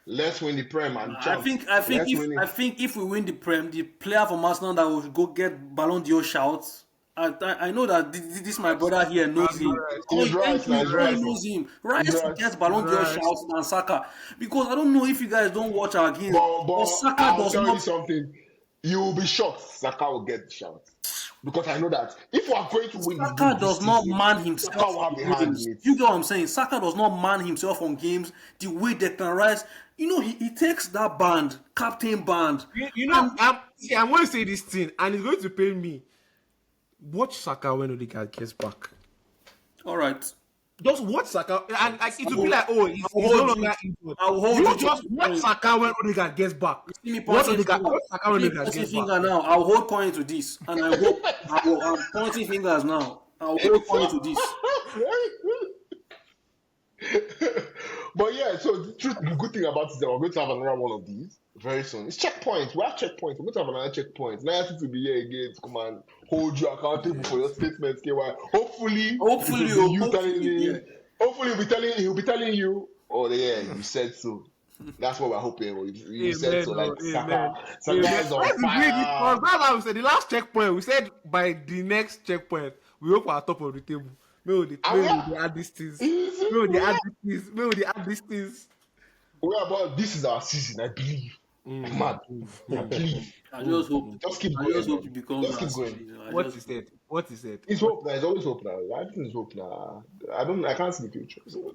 Let's win the Prem and champs. Let's win I it. think if we win the Prem, the player from Arsenal that will go get Ballon d'Or shouts. I know that this my brother here knows him. Oh, He's right thank you. now. He's Oh, he right. knows him. He's Rice right. gets Ballon d'Or Right. shouts than Saka because I don't know if you guys don't watch our games, but Saka I'll does tell you not. something. You will be shocked. Saka will get the shout. Because I know that if we are going to win the Saka league this does not season, man Saka himself will have on a hand games. in it. You get what I'm saying? Saka does not man himself on games the way Declan Rice. You know, he takes that band, captain band. You know, I'm going to say this thing, and it's going to pain me. Watch Saka when Odegaard gets back. All right. Just watch Saka, and like, it will be like, oh, he's no hold longer you. injured. I'll hold You you to just the watch point. Saka when Odegaard gets back. See me Watch pointing Saka when See me Odegaard pointing gets finger back. now. I'll hold coin to this, and I hope I'm pointing fingers now. I'll hold coin to this. But yeah, so the good thing about it is that we're going to have another one of these very soon. It's checkpoints. We have checkpoints. We're going to have another checkpoint. Now to be here again to come and hold you accountable for your statements, KY. Hopefully, Hopefully, it will be you telling hopefully, him. Hopefully, he'll be telling you, oh yeah, you said so. That's what we're hoping. You said so. Like Saka is on Let's agree this fire. because that's how we said the last checkpoint. We said by the next checkpoint, we hope we're top of the table. Maybe they add these things. Maybe they add these things. Maybe they add these things. Well, but this is our season, I believe. Mad. I believe. I just hope. Just keep I going. just hope Man. it becomes Just keep last going. season. What is it? What is it? It's hope now. There's always hope now. Everything is hope now. I can't see the future. So.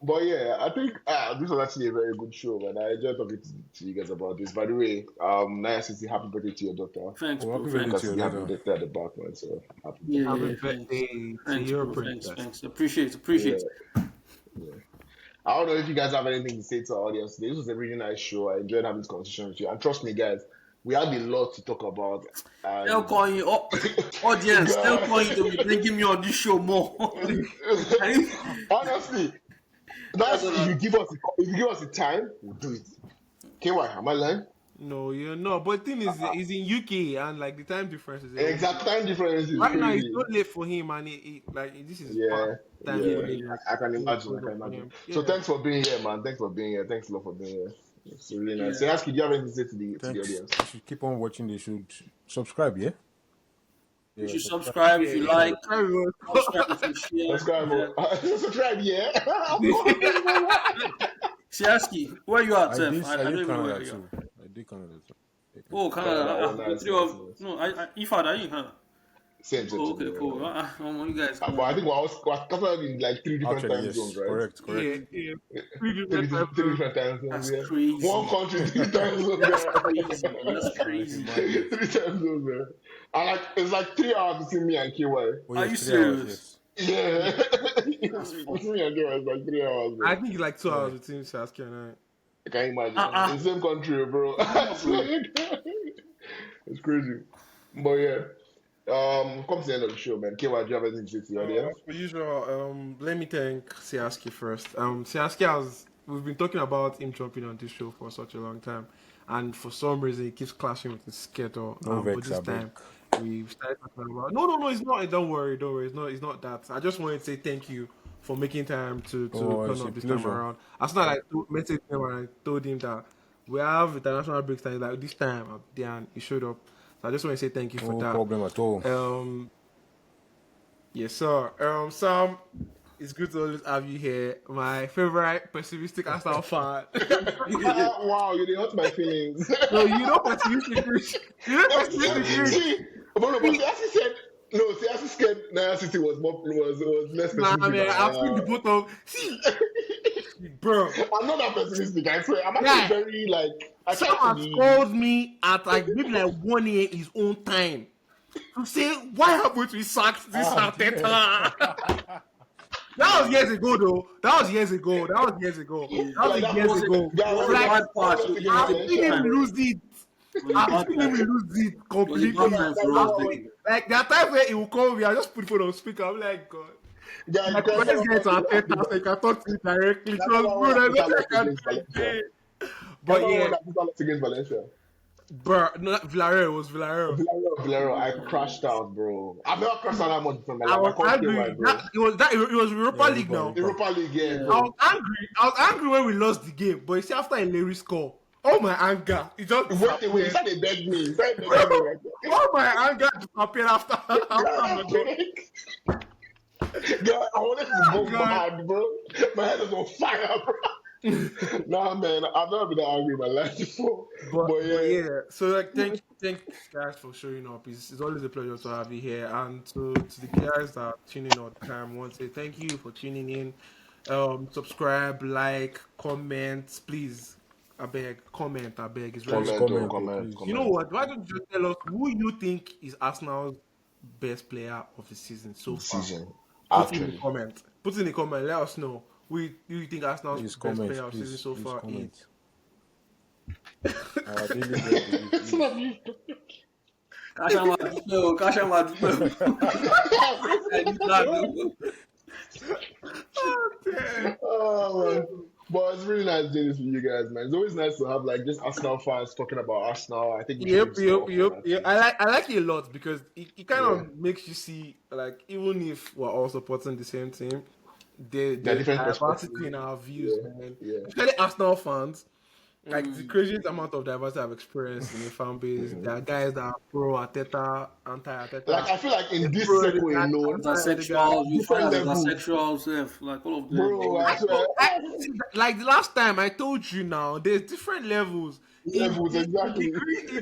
But yeah, I think this was actually a very good show, man. I enjoyed talking to you guys about this. By the way, Naya City, happy birthday to your daughter. Thanks, Oh, bro. happy Thanks. birthday to your Happy daughter. birthday at the back, man. So happy birthday. Yeah, Happy yeah, birthday thanks. to Thanks, your bro. Thanks, princess. thanks. Appreciate. Yeah. I don't know if you guys have anything to say to our audience today. This was a really nice show. I enjoyed having this conversation with you. And trust me, guys, we had a lot to talk about. And They'll call you, audience. They'll call you to be bringing me on this show more. honestly, if you give us the time, we'll do it. KY, am I lying? No, you're not. But the thing is, he's in UK and like the time difference is Exact time difference is right now. It's crazy. not late for him, and like this is Yeah, time. yeah. I can imagine. Yeah. So thanks for being here, man. Thanks for being here. Thanks a lot for being here. It's really nice. Yeah. So, do you have anything to say to the Thanks. audience? You should keep on watching. They should subscribe, yeah? You should subscribe if you like. Subscribe if you share. Subscribe, yeah. Siaski, where you at, I Seth? did, I I don't did even know Canada where you are. too. I did Canada too. Oh, Canada. Nice, The three of no, Ifad, are you in Canada? Same. Oh, okay, cool. You guys. But I think we're covered in like 3 different Actually, time yes. zones, right? Correct. Yeah. Three different time zones. That's Yeah. crazy. One country, 3 time zones. That's Yeah. crazy, man. That's crazy. 3 time zones, man. And like it's like 3 hours between me and KY. Oh, Are yes, you 3 hours, serious? yes. Yeah. Between me and KY, it's like 3 hours, bro. I think it's like 2 hours between Sasuke and I. I can't imagine. In the same country, bro. It's crazy. But yeah. Come to the end of the show, man. KY, do you have anything to say to the audience? As per usual, let me thank Siaski first. Siaski we've been talking about him jumping on this show for such a long time, and for some reason he keeps clashing with his schedule. No But vex, this I time beg. we started talking about. No, it's not. Don't worry. It's not that. I just wanted to say thank you for making time to Oh, turn it's up a this pleasure. time around. As soon as I messaged him and I told him that we have international breaks time, like this time, Dan, he showed up. So I just want to say thank you for No that. problem at all. Yes, sir. Sam, it's good to always have you here. My favorite pessimistic Arsenal fan. Wow, you did hurt my feelings. No, you know pessimistic. You know pessimistic. See, but Siasi said, no, Siasi said Naya City was less Nah, pessimistic. man, I've seen the bottom. See, bro. I'm not that pessimistic, I swear. I'm Yeah. actually very, like, I Sam try to has be... called me at like maybe like 1 a.m. his own time to say why haven't we sacked this Arteta? That was years ago, though. That was years ago. Like, that years was- ago. that was Like, the bad part. I've seen him lose it. It was a I've bad seen him time. lose it It was a completely. bad time for us. Then. Like there are times where he will call me, I just put the phone on speaker. I'm like, God. Guys, Like, guys, let's get to Arteta so you can talk to me directly. that's Trust not bro, what there's Arteta nothing lost I can against do Valencia. again. That's But not yeah, what Arteta lost against Valencia. bro, no, Villarreal was Villarreal. Villarreal, I crashed out, bro. I've never crashed out that much in my I life. I was can't kill angry. my bro. It was Europa Yeah, League now. Europa League, yeah, Yeah. I was bro. angry. I was angry when we lost the game. But you see, after a Larry score, all my anger, it just It went away. He disappeared. started begging me. He started begging me like All my anger disappeared after my goal. that. God, I wanted to go God. mad, bro. My head was on fire, bro. Nah, man, I've never been that angry in my life before. But But yeah, yeah, so like thanks guys for showing up. It's always a pleasure to have you here. And to the guys that are tuning in all the time, I want to say thank you for tuning in. Subscribe, like, comment, please. I beg, comment, I beg. It's very Please comment, important. oh, comment, oh, comment, please. You know comment. what? Why don't you just tell us who you think is Arsenal's best player of the season so far? Season. Put it in the Actually. comment. Put it in the comment. Let us know who you think Arsenal's Please best comment, player of the season so please far is. comment. Our daily bread today, please. Kashama I need that. Oh, man. But it's really nice doing this with you guys, man. It's always nice to have like just Arsenal fans talking about Arsenal. I think we should do Yep, this yep, more yep, often, yep. actually. I like it a lot because it kind Yeah. of makes you see like even if we're all supporting the same team, There are there's different diversity perspectives. in our views, Yeah, man. yeah. Especially Arsenal fans. Like the craziest amount of diversity I've experienced in the fan base. There are guys that are pro Arteta, anti Like Arteta, I feel like in this pro circle Odegaard, alone, anti Odegaard. Asexuals, you find different as levels, asexual self, like all of bro. them. I swear, Like the last time I told you now, there's different levels levels exactly. in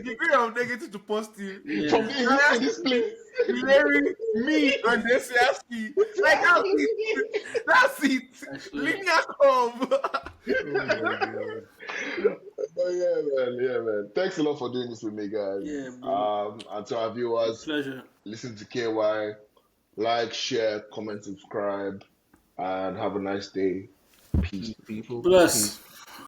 degree of negative to positive. From Yeah, in this place. Larry, me, and Desiaski. Like that's it. That's it. actually. Linear curve. Oh my god. But yeah, man. Thanks a lot for doing this with me, guys. Yeah, bro. And to our viewers, Pleasure. listen to KY, like, share, comment, subscribe, and have a nice day. Peace. People, Bless.